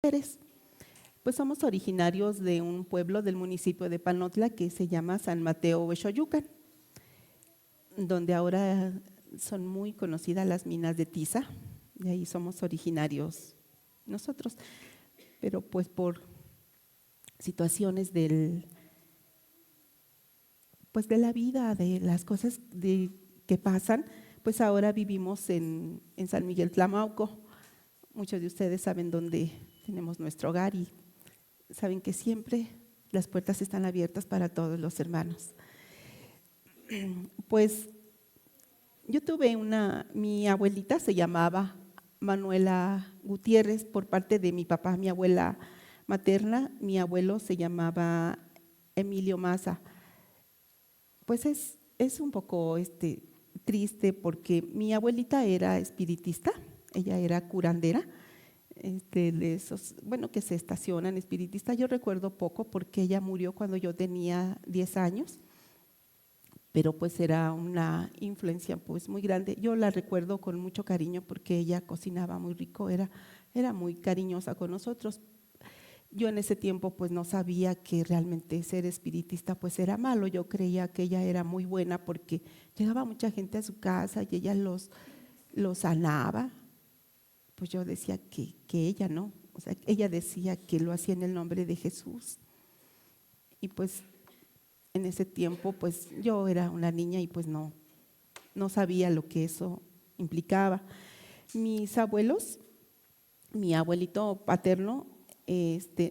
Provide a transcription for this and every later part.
Pérez. Pues somos originarios de un pueblo del municipio de Panotla que se llama San Mateo Huexoyucan, donde ahora son muy conocidas las minas de tiza. De ahí somos originarios nosotros, pero pues por situaciones pues de la vida, de las cosas que pasan, pues ahora vivimos en San Miguel Tlamauco. Muchos de ustedes saben dónde tenemos nuestro hogar y saben que siempre las puertas están abiertas para todos los hermanos. Pues yo tuve mi abuelita se llamaba Manuela Gutiérrez por parte de mi papá, mi abuela materna. Mi abuelo se llamaba Emilio Maza. Pues es un poco triste porque mi abuelita era espiritista, ella era curandera, de esos, bueno, que se estacionan espiritista. Yo recuerdo poco porque ella murió cuando yo tenía 10 años, pero pues era una influencia pues muy grande. Yo la recuerdo con mucho cariño porque ella cocinaba muy rico, era muy cariñosa con nosotros. Yo en ese tiempo pues no sabía que realmente ser espiritista pues era malo. Yo creía que ella era muy buena porque llegaba mucha gente a su casa y ella los sanaba. Pues yo decía que ella no, o sea, ella decía que lo hacía en el nombre de Jesús. Y pues en ese tiempo pues yo era una niña y pues no sabía lo que eso implicaba. Mis abuelos, mi abuelito paterno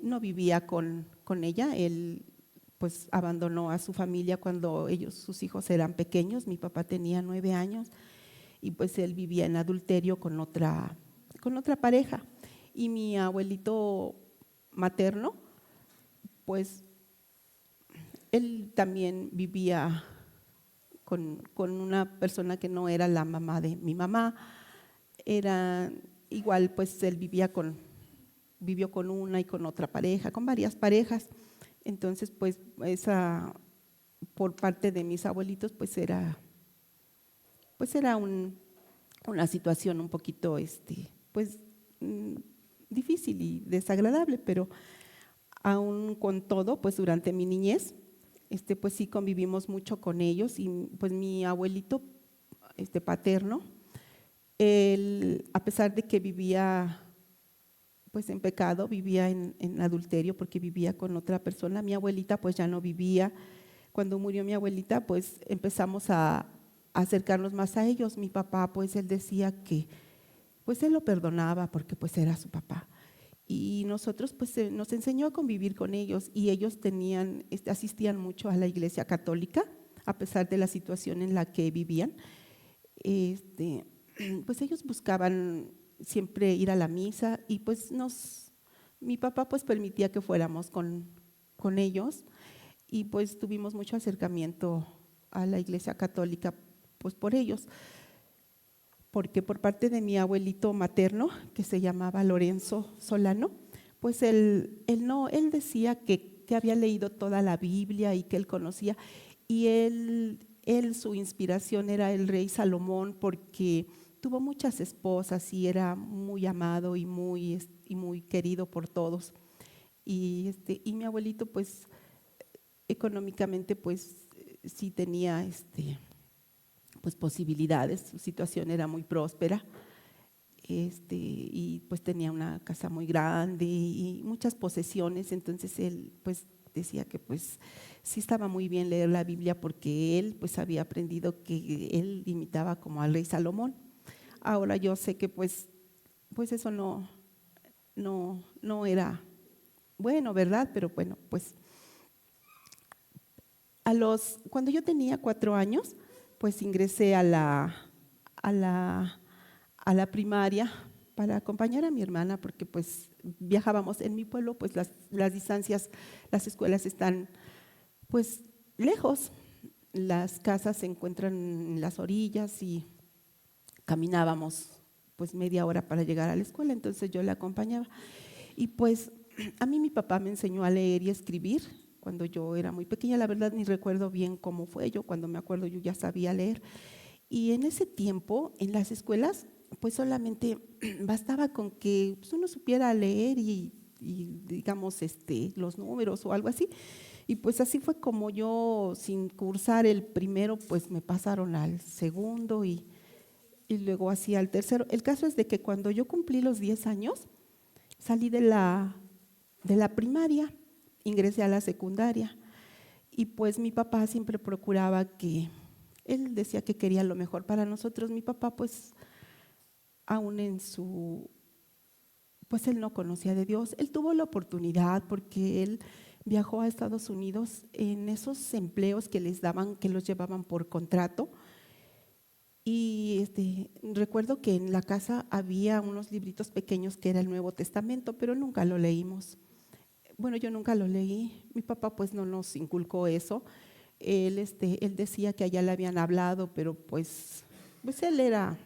no vivía con ella, él pues abandonó a su familia cuando sus hijos eran pequeños. Mi papá tenía 9 años y pues él vivía en adulterio con otra pareja. Y mi abuelito materno, pues él también vivía con una persona que no era la mamá de mi mamá. Era igual, pues él vivió con una y con otra pareja, con varias parejas. Entonces, pues esa, por parte de mis abuelitos, pues era una situación un poquito, pues difícil y desagradable, pero aún con todo, pues durante mi niñez, pues sí convivimos mucho con ellos. Y pues mi abuelito paterno, él, a pesar de que vivía pues en pecado, vivía en adulterio porque vivía con otra persona, mi abuelita pues ya no vivía. Cuando murió mi abuelita, pues empezamos a acercarnos más a ellos. Mi papá, pues él decía que pues él lo perdonaba porque pues era su papá. Y nosotros pues nos enseñó a convivir con ellos y ellos asistían mucho a la iglesia católica a pesar de la situación en la que vivían. Pues ellos buscaban siempre ir a la misa y pues mi papá pues permitía que fuéramos con ellos y pues tuvimos mucho acercamiento a la iglesia católica pues por ellos, porque por parte de mi abuelito materno, que se llamaba Lorenzo Solano, pues él decía que había leído toda la Biblia y que él conocía, y su inspiración era el rey Salomón porque tuvo muchas esposas y era muy amado y muy querido por todos. Y mi abuelito pues económicamente pues sí tenía pues posibilidades, su situación era muy próspera, y pues tenía una casa muy grande y muchas posesiones. Entonces él pues decía que pues sí estaba muy bien leer la Biblia porque él pues había aprendido que él imitaba como al rey Salomón. Ahora yo sé que pues eso no era bueno, ¿verdad? Pero bueno, pues cuando yo tenía 4 años, pues ingresé a la primaria para acompañar a mi hermana porque pues viajábamos en mi pueblo, pues las distancias, las escuelas están pues lejos, las casas se encuentran en las orillas y caminábamos pues media hora para llegar a la escuela. Entonces yo la acompañaba y pues a mí mi papá me enseñó a leer y escribir cuando yo era muy pequeña. La verdad ni recuerdo bien cómo fue, yo cuando me acuerdo yo ya sabía leer. Y en ese tiempo en las escuelas pues solamente bastaba con que pues, uno supiera leer y y digamos los números o algo así. Y pues así fue como yo, sin cursar el primero, pues me pasaron al segundo y luego así al tercero. El caso es de que cuando yo cumplí los 10 años, salí de la primaria, ingresé a la secundaria y pues mi papá siempre procuraba él decía que quería lo mejor para nosotros. Mi papá pues aún pues él no conocía de Dios. Él tuvo la oportunidad porque él viajó a Estados Unidos en esos empleos que les daban, que los llevaban por contrato. Y recuerdo que en la casa había unos libritos pequeños que era el Nuevo Testamento, pero nunca lo leímos. Bueno, yo nunca lo leí. Mi papá pues no nos inculcó eso. Él decía que allá le habían hablado, pero pues él era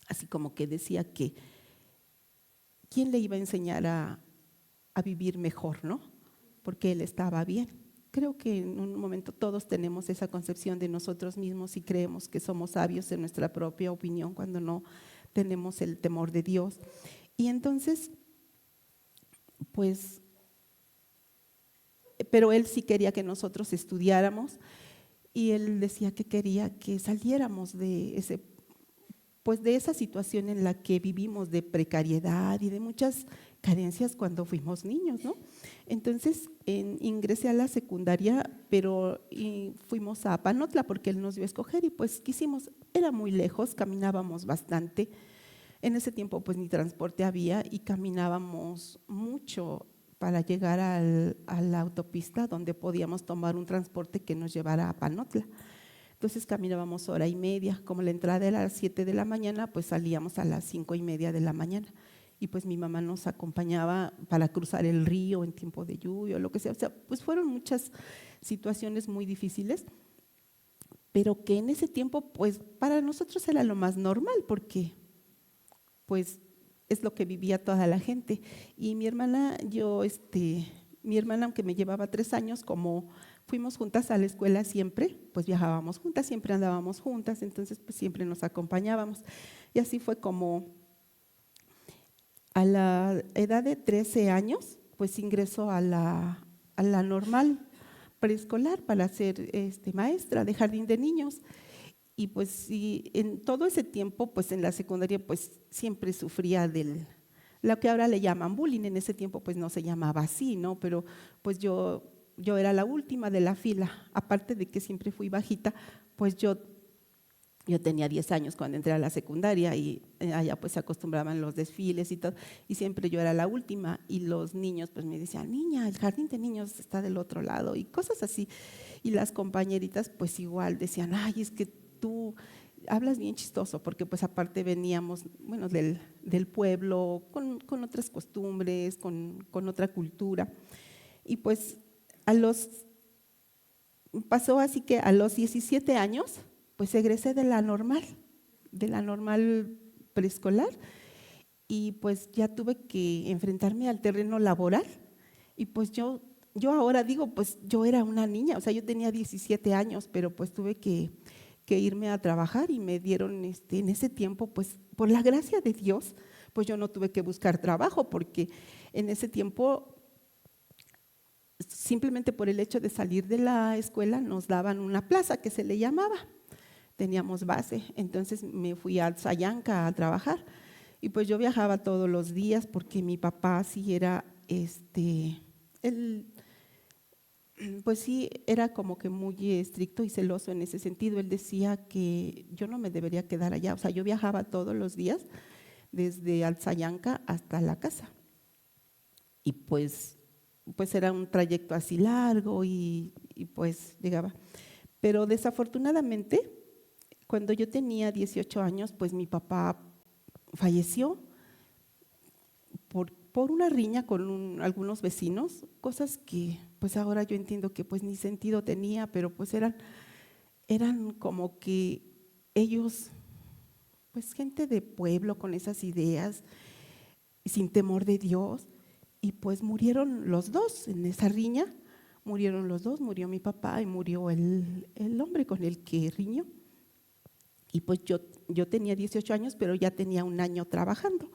así como que decía que quién le iba a enseñar a vivir mejor, ¿no? Porque él estaba bien. Creo que en un momento todos tenemos esa concepción de nosotros mismos y creemos que somos sabios en nuestra propia opinión cuando no tenemos el temor de Dios. Y entonces, pues, pero él sí quería que nosotros estudiáramos y él decía que quería que saliéramos de de esa situación en la que vivimos de precariedad y de muchas carencias cuando fuimos niños, ¿no? Entonces ingresé a la secundaria, pero fuimos a Panotla porque él nos dio a escoger y pues quisimos, era muy lejos, caminábamos bastante. En ese tiempo pues ni transporte había y caminábamos mucho para llegar a la autopista donde podíamos tomar un transporte que nos llevara a Panotla. Entonces caminábamos hora y media, como la entrada era a las 7 de la mañana, pues salíamos a las 5:30 de la mañana. Y pues mi mamá nos acompañaba para cruzar el río en tiempo de lluvia o lo que sea. O sea, pues fueron muchas situaciones muy difíciles, pero que en ese tiempo pues para nosotros era lo más normal porque pues es lo que vivía toda la gente. Y mi hermana, mi hermana, aunque me llevaba 3 años, como fuimos juntas a la escuela siempre, pues viajábamos juntas, siempre andábamos juntas, entonces pues siempre nos acompañábamos. Y así fue como a la edad de 13 años, pues ingresó a la normal preescolar para ser maestra de jardín de niños. Y pues sí, en todo ese tiempo, pues en la secundaria, pues siempre sufría lo que ahora le llaman bullying. En ese tiempo pues no se llamaba así, ¿no? Pero pues yo era la última de la fila, aparte de que siempre fui bajita, pues yo tenía 10 años cuando entré a la secundaria y allá pues se acostumbraban los desfiles y todo, y siempre yo era la última y los niños pues me decían, niña, el jardín de niños está del otro lado y cosas así. Y las compañeritas pues igual decían, ay, es que tú hablas bien chistoso, porque pues aparte veníamos, bueno, del pueblo, con otras costumbres, con otra cultura. Y pues pasó así que a los 17 años, pues egresé de la normal preescolar, y pues ya tuve que enfrentarme al terreno laboral. Y pues yo ahora digo, pues yo era una niña, o sea, yo tenía 17 años, pero pues tuve que irme a trabajar y me dieron en ese tiempo, pues por la gracia de Dios, pues yo no tuve que buscar trabajo, porque en ese tiempo simplemente por el hecho de salir de la escuela nos daban una plaza que se le llamaba, teníamos base. Entonces me fui a Sayanca a trabajar y pues yo viajaba todos los días porque mi papá sí era él pues sí era como que muy estricto y celoso en ese sentido. Él decía que yo no me debería quedar allá, o sea, yo viajaba todos los días desde Alzayanca hasta la casa y pues era un trayecto así largo y pues llegaba. Pero desafortunadamente, cuando yo tenía 18 años, pues mi papá falleció por una riña con algunos vecinos, cosas que pues ahora yo entiendo que pues ni sentido tenía, pero pues eran como que ellos, pues gente de pueblo con esas ideas, sin temor de Dios, y pues murieron los dos en esa riña, murieron los dos, murió mi papá y murió el hombre con el que riñó. Y pues yo tenía 18 años, pero ya tenía un año trabajando.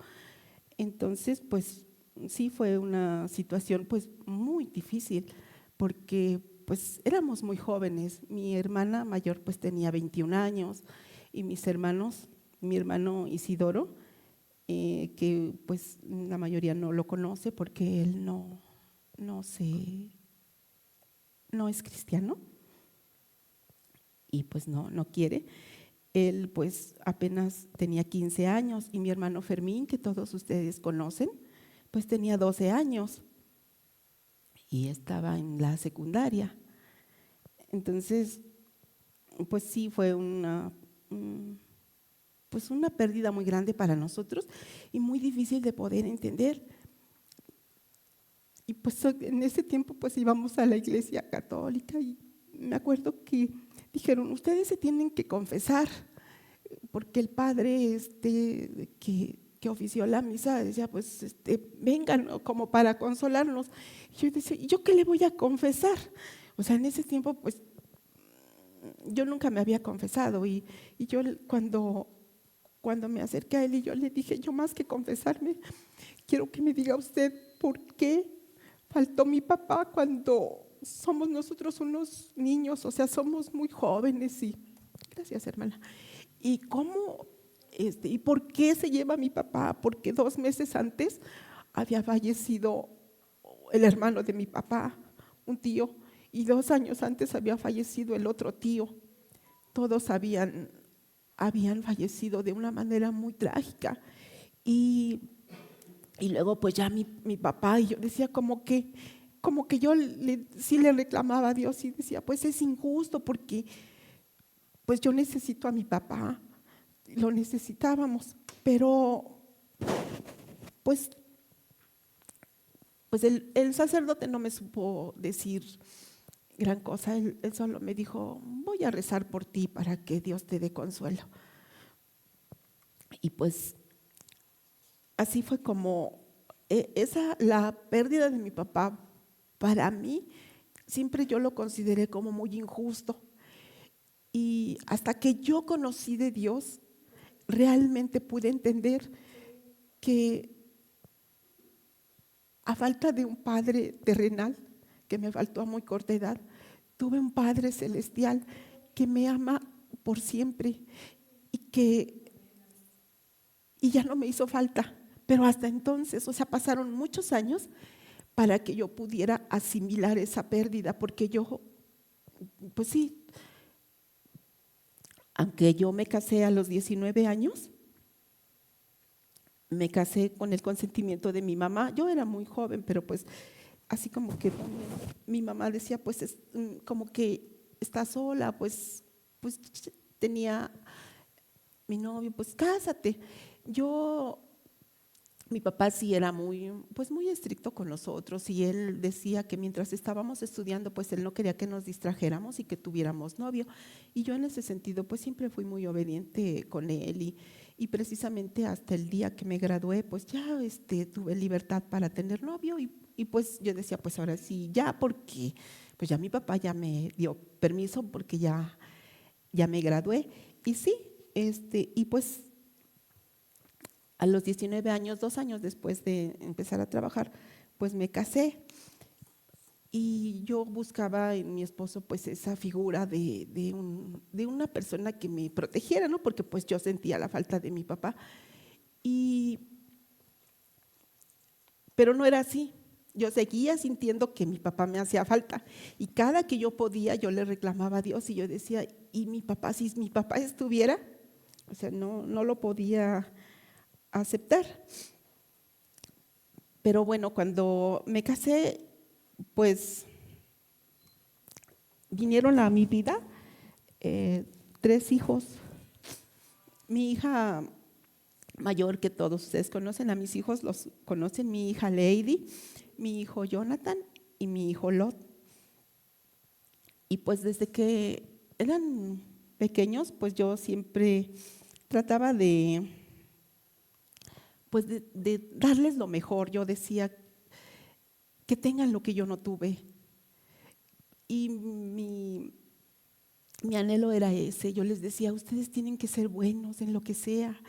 Entonces, pues sí fue una situación pues muy difícil porque pues éramos muy jóvenes. Mi hermana mayor pues tenía 21 años y mis hermanos, mi hermano Isidoro, que pues la mayoría no lo conoce porque él no se, no es cristiano y pues no quiere. Él pues apenas tenía 15 años y mi hermano Fermín, que todos ustedes conocen, pues tenía 12 años y estaba en la secundaria. Entonces, pues sí fue pues una pérdida muy grande para nosotros y muy difícil de poder entender. Y pues en ese tiempo pues íbamos a la iglesia católica y me acuerdo que dijeron, ustedes se tienen que confesar, porque el padre que ofició la misa decía, pues vengan, ¿no?, como para consolarnos. Y yo decía, ¿y yo qué le voy a confesar? O sea, en ese tiempo pues yo nunca me había confesado y yo cuando me acerqué a él y yo le dije, yo más que confesarme, quiero que me diga usted por qué faltó mi papá cuando somos nosotros unos niños, o sea, somos muy jóvenes y gracias, hermana. ¿Y cómo, y por qué se lleva mi papá? Porque 2 meses antes había fallecido el hermano de mi papá, un tío, y 2 años antes había fallecido el otro tío. Todos habían fallecido de una manera muy trágica. Y luego pues ya mi papá, y yo decía como que yo sí le reclamaba a Dios y decía, pues es injusto porque pues yo necesito a mi papá, lo necesitábamos, pero pues, pues el sacerdote no me supo decir gran cosa, él solo me dijo, voy a rezar por ti para que Dios te dé consuelo. Y pues así fue como la pérdida de mi papá, para mí, siempre yo lo consideré como muy injusto. Y hasta que yo conocí de Dios, realmente pude entender que a falta de un padre terrenal, que me faltó a muy corta edad, tuve un Padre celestial que me ama por siempre y ya no me hizo falta. Pero hasta entonces, o sea, pasaron muchos años para que yo pudiera asimilar esa pérdida, porque yo, pues sí, aunque yo me casé a los 19 años, me casé con el consentimiento de mi mamá. Yo era muy joven, pero pues así como que mi mamá decía, pues como que está sola, pues tenía mi novio, pues cásate. Mi papá sí era pues muy estricto con nosotros y él decía que mientras estábamos estudiando, pues él no quería que nos distrajéramos y que tuviéramos novio. Y yo en ese sentido, pues siempre fui muy obediente con él y precisamente hasta el día que me gradué, pues ya tuve libertad para tener novio y pues yo decía, pues ahora sí, ya, porque pues ya mi papá ya me dio permiso porque ya me gradué. Y sí, y pues a los 19 años, 2 años después de empezar a trabajar, pues me casé y yo buscaba en mi esposo pues esa figura de una persona que me protegiera, ¿no? Porque pues yo sentía la falta de mi papá, pero no era así. Yo seguía sintiendo que mi papá me hacía falta y cada que yo podía yo le reclamaba a Dios y yo decía, ¿y mi papá? Si mi papá estuviera, o sea, no lo podía aceptar. Pero bueno, cuando me casé, pues vinieron a mi vida 3 hijos. Mi hija mayor, que todos ustedes conocen, a mis hijos los conocen, mi hija Lady, mi hijo Jonathan y mi hijo Lot. Y pues desde que eran pequeños, pues yo siempre trataba pues de darles lo mejor. Yo decía que tengan lo que yo no tuve. Y mi anhelo era ese. Yo les decía, ustedes tienen que ser buenos en lo que sea,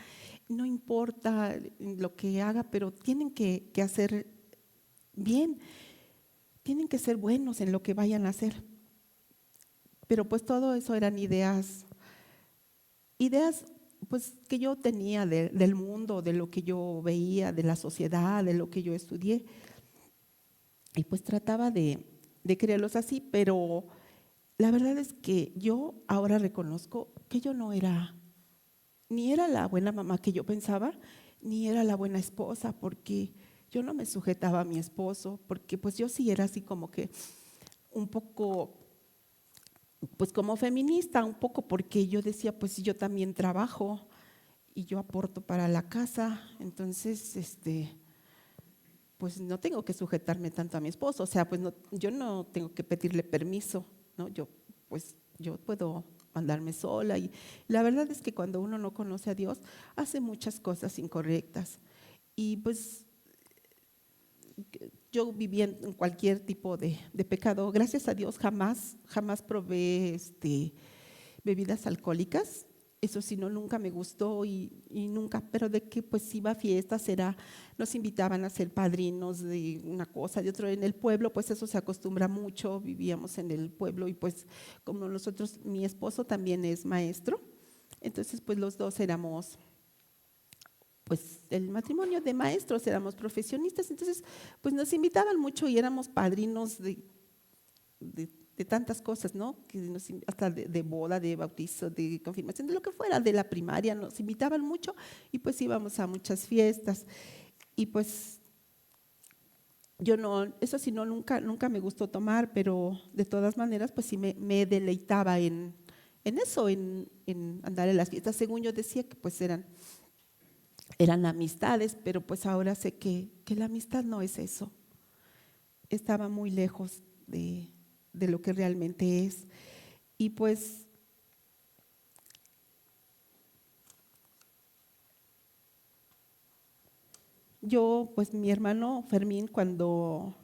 no importa lo que haga, pero tienen que hacer bien, tienen que ser buenos en lo que vayan a hacer. Pero pues todo eso eran ideas pues que yo tenía del mundo, de lo que yo veía, de la sociedad, de lo que yo estudié. Y pues trataba de creerlos así, pero la verdad es que yo ahora reconozco que yo no era, ni era la buena mamá que yo pensaba, ni era la buena esposa, porque yo no me sujetaba a mi esposo, porque pues yo sí era así como que un poco, pues como feminista, un poco porque yo decía, pues yo también trabajo y yo aporto para la casa, entonces, pues no tengo que sujetarme tanto a mi esposo, o sea, pues no, yo no tengo que pedirle permiso, ¿no? Pues yo puedo andarme sola y la verdad es que cuando uno no conoce a Dios, hace muchas cosas incorrectas y pues yo viví en cualquier tipo de pecado. Gracias a Dios jamás probé bebidas alcohólicas. Eso sí, no, nunca me gustó y nunca, pero de que pues iba a fiestas, nos invitaban a ser padrinos de una cosa, de otro en el pueblo, pues eso se acostumbra mucho, vivíamos en el pueblo y pues como nosotros, mi esposo también es maestro, entonces pues los dos éramos pues el matrimonio de maestros, éramos profesionistas, entonces pues nos invitaban mucho y éramos padrinos de tantas cosas, ¿no? Hasta de boda, de bautizo, de confirmación, de lo que fuera, de la primaria, nos invitaban mucho y pues íbamos a muchas fiestas y pues yo no, eso sí, no, nunca me gustó tomar, pero de todas maneras pues sí me deleitaba en eso, en andar en las fiestas, según yo decía que pues eran amistades, pero pues ahora sé que la amistad no es eso. Estaba muy lejos de lo que realmente es. Y pues pues mi hermano Fermín, cuando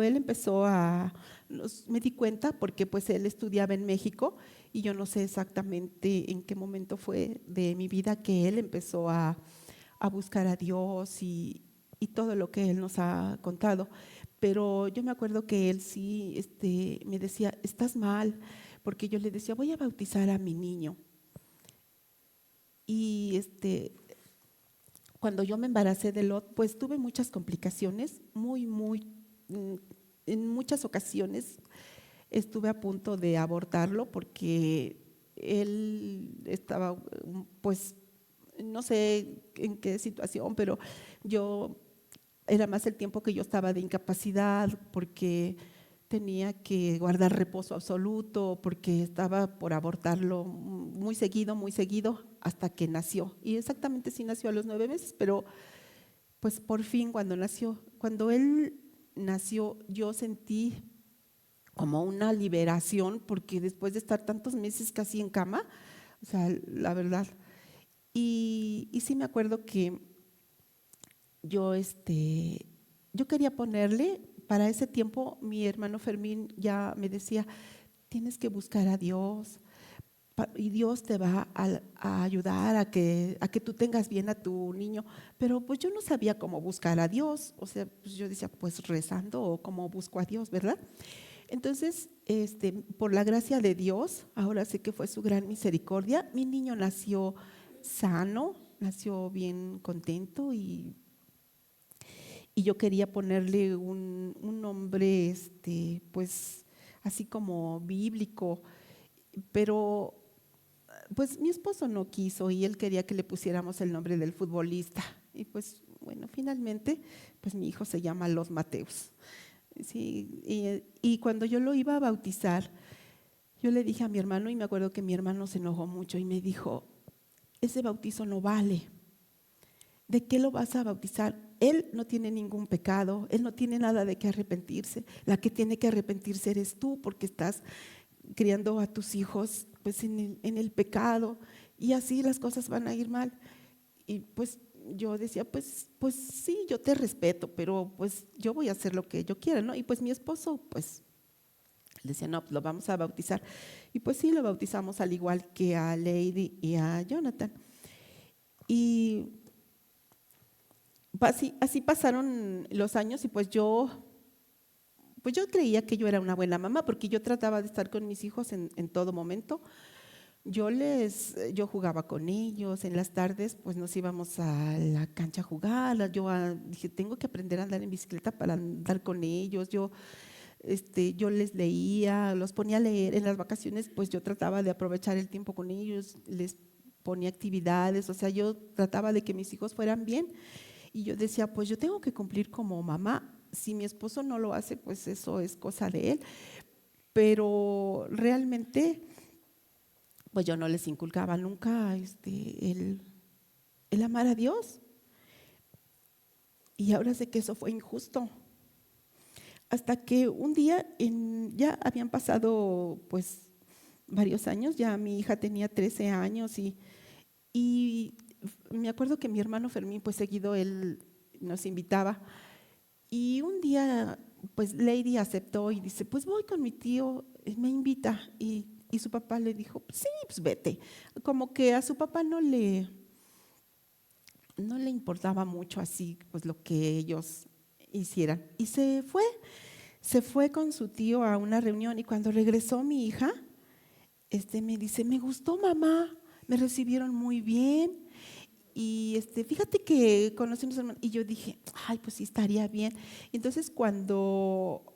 él empezó me di cuenta porque pues él estudiaba en México y yo no sé exactamente en qué momento fue de mi vida que él empezó a buscar a Dios y todo lo que él nos ha contado. Pero yo me acuerdo que él sí me decía, estás mal, porque yo le decía, voy a bautizar a mi niño. Y cuando yo me embaracé de Lot, pues tuve muchas complicaciones, mm, en muchas ocasiones estuve a punto de abortarlo porque él estaba, pues, no sé en qué situación, pero yo era más el tiempo que yo estaba de incapacidad porque tenía que guardar reposo absoluto, porque estaba por abortarlo muy seguido, hasta que nació. Y exactamente sí nació a los 9 meses, pero pues por fin cuando él nació, yo sentí como una liberación, porque después de estar tantos meses casi en cama, o sea, la verdad. Y sí me acuerdo que yo, yo quería ponerle, para ese tiempo mi hermano Fermín ya me decía, tienes que buscar a Dios y Dios te va a ayudar a que tú tengas bien a tu niño. Pero pues yo no sabía cómo buscar a Dios, o sea, pues yo decía, pues rezando o cómo busco a Dios, ¿verdad? Entonces, por la gracia de Dios, ahora sé que fue su gran misericordia, mi niño nació sano, nació bien contento y yo quería ponerle un nombre, pues así como bíblico, pero pues mi esposo no quiso y él quería que le pusiéramos el nombre del futbolista. Y pues bueno, finalmente, pues mi hijo se llama Los Mateus. Sí, y cuando yo lo iba a bautizar, yo le dije a mi hermano y me acuerdo que mi hermano se enojó mucho y me dijo, ese bautizo no vale. ¿De qué lo vas a bautizar? Él no tiene ningún pecado, él no tiene nada de qué arrepentirse. La que tiene que arrepentirse eres tú porque estás criando a tus hijos pues en el pecado y así las cosas van a ir mal. Y pues yo decía, pues sí, yo te respeto, pero pues yo voy a hacer lo que yo quiera, ¿no? Y pues mi esposo pues le decía, no, pues lo vamos a bautizar. Y pues sí, lo bautizamos al igual que a Lady y a Jonathan. Y Así pasaron los años y pues yo creía que yo era una buena mamá porque yo trataba de estar con mis hijos en todo momento. Yo jugaba con ellos, en las tardes pues nos íbamos a la cancha a jugar. Dije, tengo que aprender a andar en bicicleta para andar con ellos. Yo les leía, los ponía a leer en las vacaciones, pues yo trataba de aprovechar el tiempo con ellos, les ponía actividades, o sea, yo trataba de que mis hijos fueran bien y yo decía, pues yo tengo que cumplir como mamá. Si mi esposo no lo hace, pues eso es cosa de él, pero realmente pues yo no les inculcaba nunca el amar a Dios, y ahora sé que eso fue injusto. Hasta que un día, ya habían pasado pues varios años, ya mi hija tenía 13 años y me acuerdo que mi hermano Fermín pues seguido él nos invitaba, y un día pues Lady aceptó y dice, pues voy con mi tío, me invita, y su papá le dijo, sí, pues vete. Como que a su papá no le importaba mucho así pues lo que ellos hicieran, y se fue con su tío a una reunión, y cuando regresó mi hija, me dice, me gustó mamá, me recibieron muy bien, y fíjate que conocí a mis hermanos, y yo dije, ay, pues sí estaría bien. Entonces cuando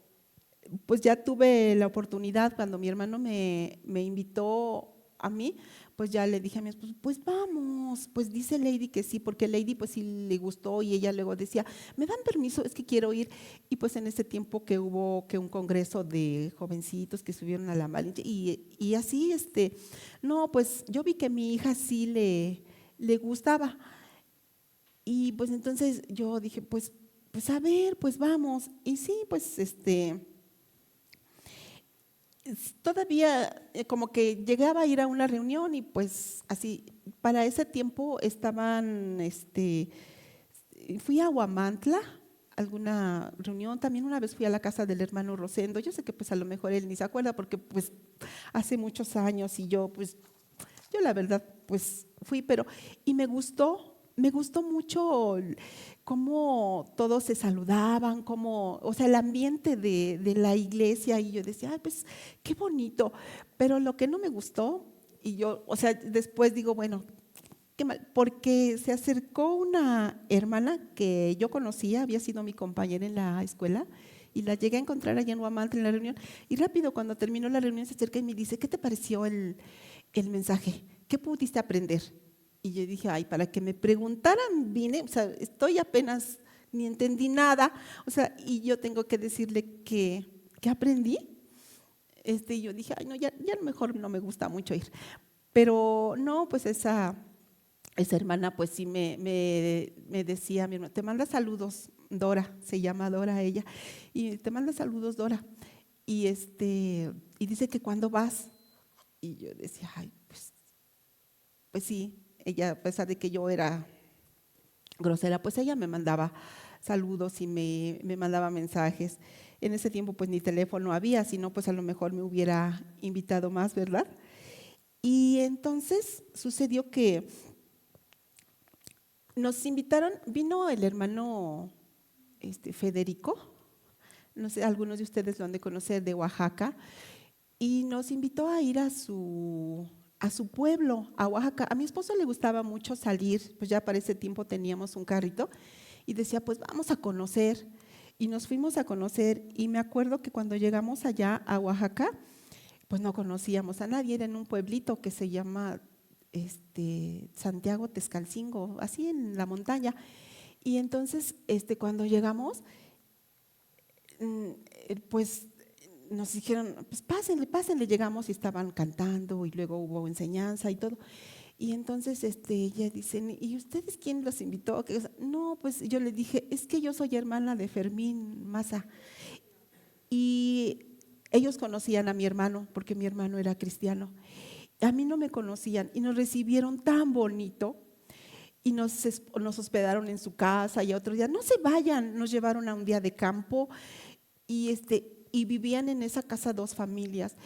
pues ya tuve la oportunidad, cuando mi hermano me invitó a mí, pues ya le dije a mi esposo, pues vamos, pues dice Lady que sí, porque Lady pues sí le gustó, y ella luego decía, ¿me dan permiso? Es que quiero ir. Y pues en ese tiempo que hubo que un congreso de jovencitos que subieron a la Malinche, y así, no, pues yo vi que mi hija sí le gustaba, y pues entonces yo dije, pues a ver, pues vamos. Y sí, pues todavía como que llegaba a ir a una reunión, y pues así, para ese tiempo fui a Huamantla, alguna reunión, también una vez fui a la casa del hermano Rosendo. Yo sé que pues a lo mejor él ni se acuerda porque pues hace muchos años, y yo la verdad pues fui, y me gustó mucho cómo todos se saludaban, o sea, el ambiente de la iglesia, y yo decía, ay, pues qué bonito. Pero lo que no me gustó, o sea, después digo, bueno, qué mal, porque se acercó una hermana que yo conocía, había sido mi compañera en la escuela, y la llegué a encontrar allá en Huamantla en la reunión, y rápido cuando terminó la reunión se acerca y me dice, ¿qué te pareció el mensaje? ¿Qué pudiste aprender? Y yo dije, ay, para que me preguntaran vine, o sea, estoy apenas, ni entendí nada, o sea, y yo tengo que decirle que aprendí. Y yo dije, ay, no, ya a lo mejor no me gusta mucho ir. Pero no, pues esa hermana, pues sí me decía, mi hermana, te manda saludos, Dora, se llama Dora ella, y te manda saludos, Dora. Y dice que cuando vas, y yo decía, ay, pues sí, ella, a pesar de que yo era grosera, pues ella me mandaba saludos y me mandaba mensajes. En ese tiempo pues ni teléfono había, sino pues a lo mejor me hubiera invitado más, ¿verdad? Y entonces sucedió que nos invitaron, vino el hermano Federico, no sé, algunos de ustedes lo han de conocer, de Oaxaca, y nos invitó a ir a su pueblo, a Oaxaca. A mi esposo le gustaba mucho salir, pues ya para ese tiempo teníamos un carrito, y decía, pues vamos a conocer. Y nos fuimos a conocer, y me acuerdo que cuando llegamos allá a Oaxaca, pues no conocíamos a nadie, era en un pueblito que se llama Santiago Texcalcingo, así en la montaña. Y entonces, cuando llegamos, pues nos dijeron, pues pásenle, pásenle, llegamos y estaban cantando, y luego hubo enseñanza y todo. Y entonces ella dicen, ¿y ustedes quién los invitó? No, pues yo le dije, es que yo soy hermana de Fermín Maza. Y ellos conocían a mi hermano, porque mi hermano era cristiano. A mí no me conocían, y nos recibieron tan bonito, y nos hospedaron en su casa, y a otro día, no se vayan, nos llevaron a un día de campo, y vivían en esa casa dos familias.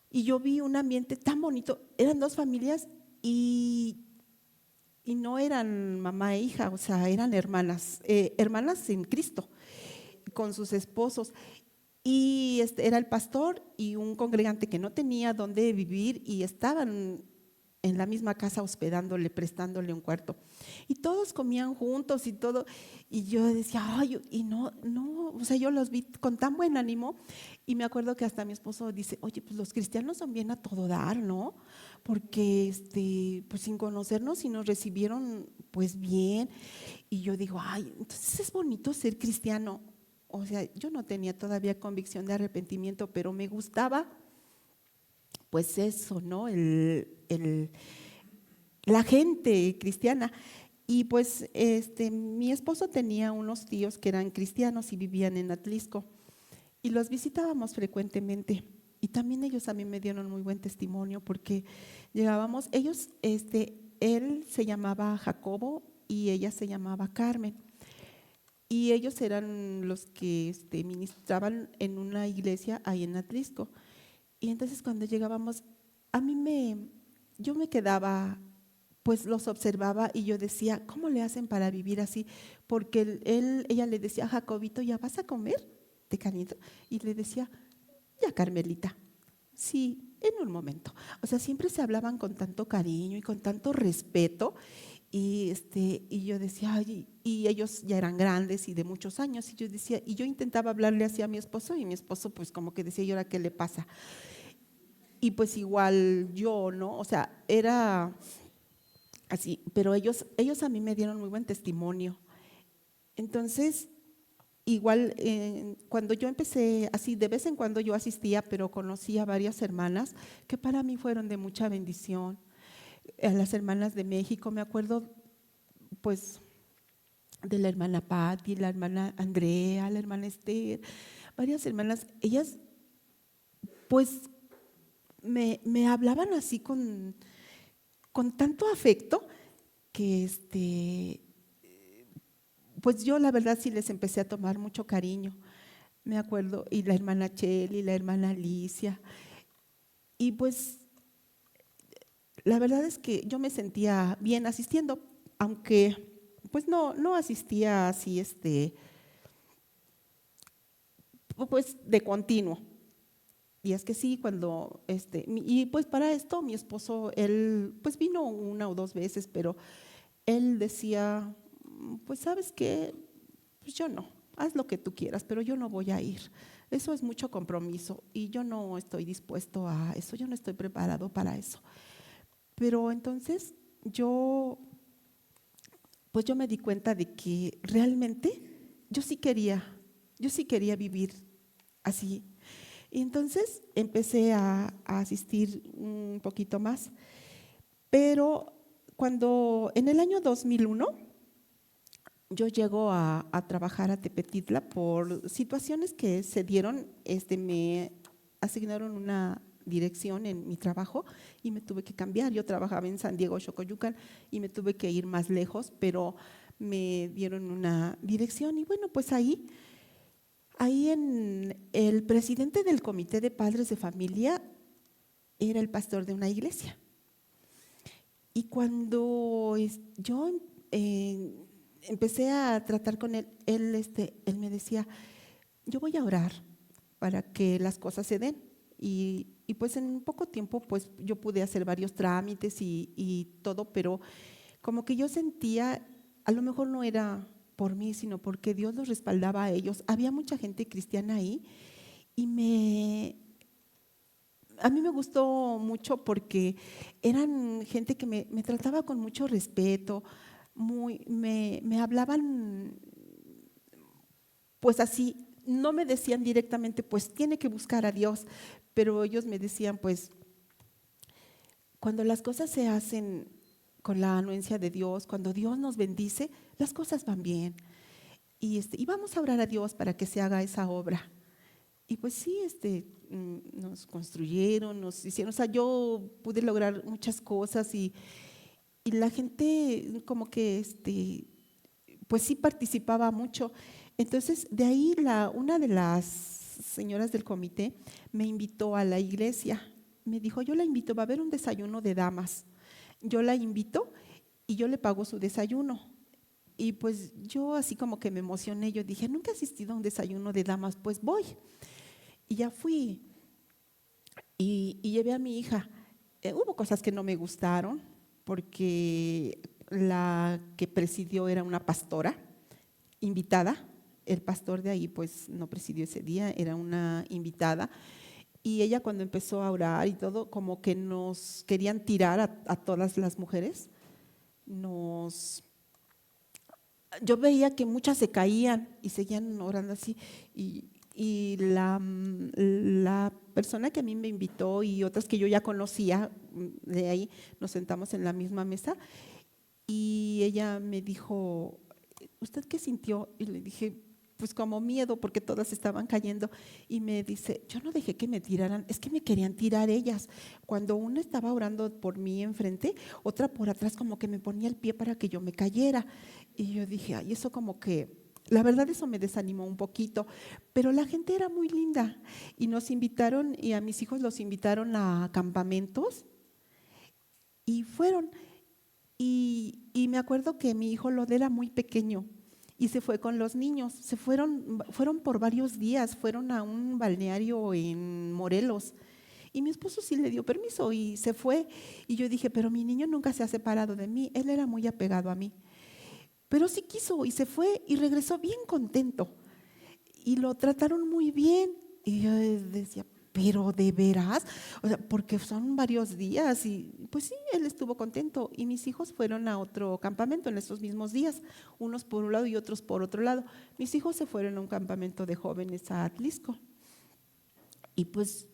Y yo vi un ambiente tan bonito, eran dos familias, y y no eran mamá e hija, o sea, eran hermanas, hermanas en Cristo, con sus esposos. Y era el pastor y un congregante que no tenía dónde vivir y estaban en la misma casa hospedándole, prestándole un cuarto. Y todos comían juntos y todo. Y yo decía, ay, y no, no, o sea, yo los vi con tan buen ánimo. Y me acuerdo que hasta mi esposo dice, oye, pues los cristianos son bien a todo dar, ¿no? Porque pues sin conocernos y nos recibieron pues bien. Y yo digo, ay, entonces es bonito ser cristiano. O sea, yo no tenía todavía convicción de arrepentimiento, pero me gustaba pues eso, ¿no? La gente cristiana. Y pues mi esposo tenía unos tíos que eran cristianos y vivían en Atlisco y los visitábamos frecuentemente. Y también ellos a mí me dieron muy buen testimonio porque llegábamos, él se llamaba Jacobo y ella se llamaba Carmen. Y ellos eran los que ministraban en una iglesia ahí en Atlisco. Y entonces cuando llegábamos, yo me quedaba, pues los observaba y yo decía, ¿cómo le hacen para vivir así? Porque ella le decía, Jacobito, ¿ya vas a comer de cariño? Y le decía, ya, Carmelita, sí, en un momento. O sea, siempre se hablaban con tanto cariño y con tanto respeto. Y yo decía, ay, y ellos ya eran grandes y de muchos años, y yo decía, y yo intentaba hablarle así a mi esposo, y mi esposo pues como que decía, ¿y ahora qué le pasa? Y pues igual yo, ¿no? O sea, era así, pero ellos a mí me dieron muy buen testimonio. Entonces, igual cuando yo empecé, así de vez en cuando yo asistía, pero conocí a varias hermanas que para mí fueron de mucha bendición. A las hermanas de México, me acuerdo pues de la hermana Patti, la hermana Andrea, la hermana Esther, varias hermanas, ellas pues me hablaban así con tanto afecto que pues yo la verdad sí les empecé a tomar mucho cariño, me acuerdo, y la hermana Cheli, la hermana Alicia, y pues la verdad es que yo me sentía bien asistiendo, aunque pues no asistía así, pues de continuo. Y es que sí, cuando, y pues para esto mi esposo, él pues vino una o dos veces, pero él decía, pues sabes qué, pues yo no, haz lo que tú quieras, pero yo no voy a ir. Eso es mucho compromiso y yo no estoy dispuesto a eso, yo no estoy preparado para eso. Pero entonces yo, pues yo me di cuenta de que realmente yo sí quería, yo sí quería vivir así. Y entonces empecé a asistir un poquito más, pero cuando en el año 2001 yo llego a trabajar a Tepetitla por situaciones que se dieron, me asignaron una dirección en mi trabajo y me tuve que cambiar. Yo trabajaba en San Diego, Xocoyucan, y me tuve que ir más lejos, pero me dieron una dirección y bueno, pues ahí el presidente del comité de padres de familia era el pastor de una iglesia. Y cuando yo empecé a tratar con él, él me decía, yo voy a orar para que las cosas se den. Y pues en poco tiempo pues yo pude hacer varios trámites y todo, pero como que yo sentía, a lo mejor no era por mí, sino porque Dios los respaldaba a ellos. Había mucha gente cristiana ahí y a mí me gustó mucho porque eran gente que me trataba con mucho respeto, me hablaban pues así, no me decían directamente pues tiene que buscar a Dios, pero ellos me decían pues cuando las cosas se hacen con la anuencia de Dios, cuando Dios nos bendice, las cosas van bien. Y vamos a orar a Dios para que se haga esa obra. Y pues sí, nos construyeron, nos hicieron, o sea, yo pude lograr muchas cosas y la gente como que, pues sí participaba mucho. Entonces, de ahí una de las señoras del comité me invitó a la iglesia. Me dijo, yo la invito, va a haber un desayuno de damas. Yo la invito y yo le pago su desayuno. Y pues yo así como que me emocioné, yo dije, nunca he asistido a un desayuno de damas, pues voy. Y ya fui y llevé a mi hija. Hubo cosas que no me gustaron porque la que presidió era una pastora invitada. El pastor de ahí pues no presidió ese día, era una invitada. Y ella cuando empezó a orar y todo, como que nos querían tirar a todas las mujeres. Yo veía que muchas se caían y seguían orando así. Y la persona que a mí me invitó y otras que yo ya conocía, de ahí nos sentamos en la misma mesa y ella me dijo, ¿usted qué sintió? Y le dije, pues como miedo porque todas estaban cayendo. Y me dice, yo no dejé que me tiraran, es que me querían tirar ellas. Cuando una estaba orando por mí enfrente, otra por atrás como que me ponía el pie para que yo me cayera. Y yo dije, ay, eso como que, la verdad eso me desanimó un poquito, pero la gente era muy linda y nos invitaron y a mis hijos los invitaron a campamentos y fueron. Y me acuerdo que mi hijo Lod era muy pequeño y se fue con los niños. Fueron por varios días, fueron a un balneario en Morelos. Y mi esposo sí le dio permiso y se fue. Y yo dije, pero mi niño nunca se ha separado de mí, él era muy apegado a mí. Pero sí quiso y se fue y regresó bien contento. Y lo trataron muy bien. Y yo decía, pero de veras, o sea, porque son varios días y pues sí, él estuvo contento y mis hijos fueron a otro campamento en esos mismos días, unos por un lado y otros por otro lado. Mis hijos se fueron a un campamento de jóvenes a Atlisco y pues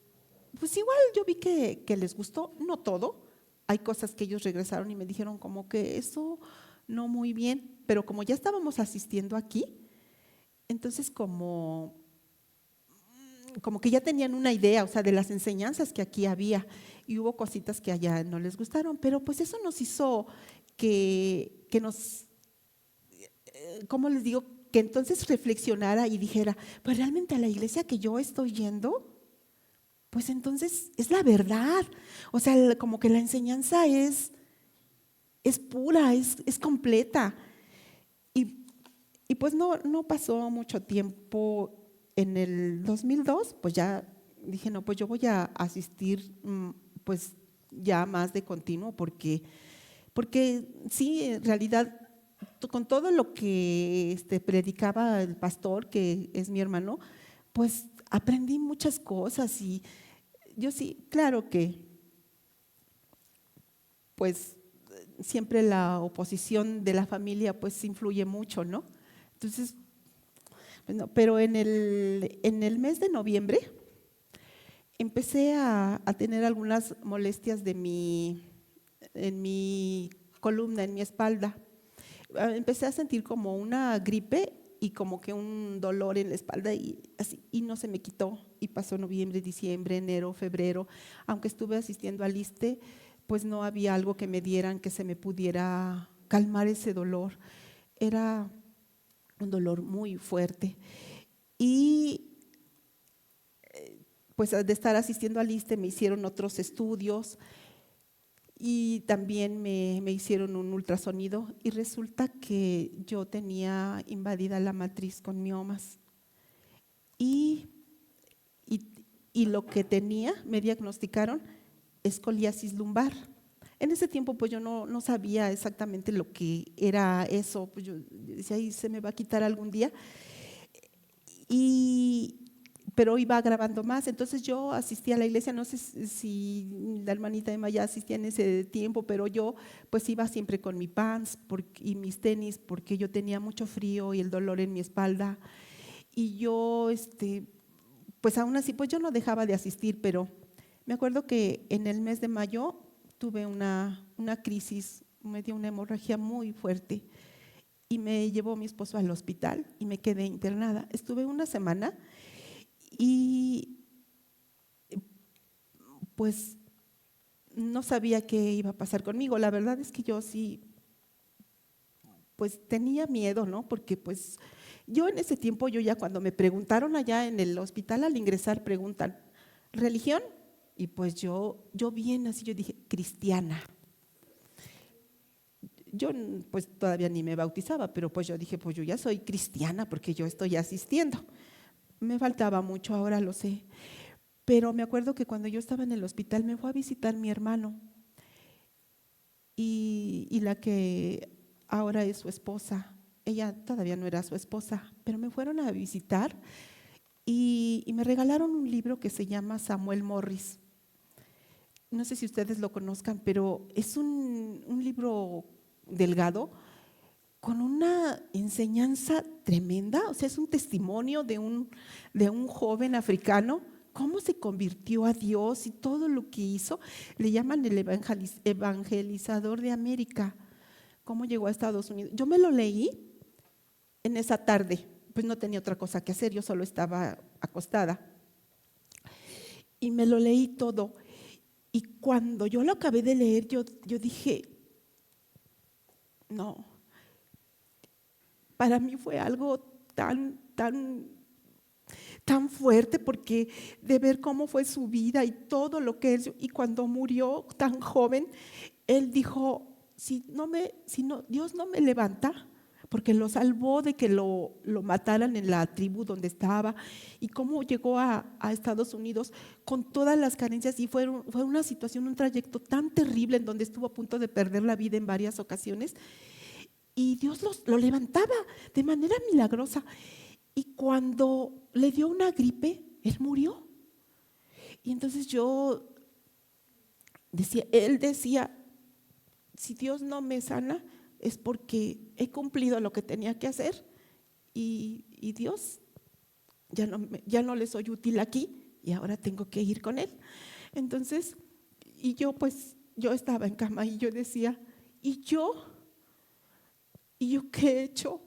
igual yo vi que les gustó, no todo, hay cosas que ellos regresaron y me dijeron como que eso no muy bien, pero como ya estábamos asistiendo aquí, entonces como que ya tenían una idea, o sea, de las enseñanzas que aquí había y hubo cositas que allá no les gustaron, pero pues eso nos hizo que nos, ¿cómo les digo? Que entonces reflexionara y dijera, pues realmente a la iglesia que yo estoy yendo, pues entonces es la verdad, o sea, como que la enseñanza es pura, es completa. Y, y pues no pasó mucho tiempo. En el 2002, pues ya dije, no, pues yo voy a asistir pues ya más de continuo porque sí, en realidad, con todo lo que predicaba el pastor, que es mi hermano, pues aprendí muchas cosas y yo sí, claro que pues siempre la oposición de la familia pues influye mucho, ¿no? Entonces, bueno, pero en el mes de noviembre empecé a tener algunas molestias en mi columna, en mi espalda. Empecé a sentir como una gripe y como que un dolor en la espalda y así, y no se me quitó. Y pasó noviembre, diciembre, enero, febrero. Aunque estuve asistiendo al ISSSTE, pues no había algo que me dieran que se me pudiera calmar ese dolor. Era un dolor muy fuerte. Y pues de estar asistiendo al ISSSTE me hicieron otros estudios y también me hicieron un ultrasonido y resulta que yo tenía invadida la matriz con miomas y, y, y lo que tenía, me diagnosticaron escoliasis lumbar. En ese tiempo pues yo no sabía exactamente lo que era eso, pues yo decía, ahí se me va a quitar algún día. Pero iba agravando más. Entonces yo asistí a la iglesia, no sé si la hermanita Emma ya asistía en ese tiempo, pero yo pues iba siempre con mi pants y mis tenis porque yo tenía mucho frío y el dolor en mi espalda. Y yo, pues aún así, pues yo no dejaba de asistir, pero me acuerdo que en el mes de mayo tuve una crisis, me dio una hemorragia muy fuerte y me llevó mi esposo al hospital y me quedé internada. Estuve una semana y pues no sabía qué iba a pasar conmigo. La verdad es que yo sí, pues tenía miedo, ¿no? Porque pues yo en ese tiempo, yo ya cuando me preguntaron allá en el hospital al ingresar, preguntan, ¿religión? Y pues yo bien así, yo dije, cristiana. yo pues todavía ni me bautizaba, pero pues yo dije, pues yo ya soy cristiana porque yo estoy asistiendo. Me faltaba mucho, ahora lo sé. Pero me acuerdo que cuando yo estaba en el hospital me fue a visitar mi hermano y la que ahora es su esposa. Ella todavía no era su esposa, pero me fueron a visitar y me regalaron un libro que se llama Samuel Morris. No sé si ustedes lo conozcan, pero es un libro delgado con una enseñanza tremenda. O sea, es un testimonio de un joven africano, cómo se convirtió a Dios y todo lo que hizo. Le llaman el evangelizador de América, cómo llegó a Estados Unidos. Yo me lo leí en esa tarde, pues no tenía otra cosa que hacer, yo solo estaba acostada. Y me lo leí todo. Y cuando yo lo acabé de leer, yo dije, no, para mí fue algo tan fuerte, porque de ver cómo fue su vida y todo lo que él, y cuando murió tan joven, él dijo, si Dios no me levanta, porque lo salvó de que lo mataran en la tribu donde estaba, y cómo llegó a Estados Unidos con todas las carencias, y fue una situación, un trayecto tan terrible en donde estuvo a punto de perder la vida en varias ocasiones, y Dios lo levantaba de manera milagrosa. Y cuando le dio una gripe, él murió. Y entonces él decía, si Dios no me sana, es porque he cumplido lo que tenía que hacer y Dios ya no le soy útil aquí y ahora tengo que ir con él. Entonces, yo estaba en cama y yo decía, ¿y yo qué he hecho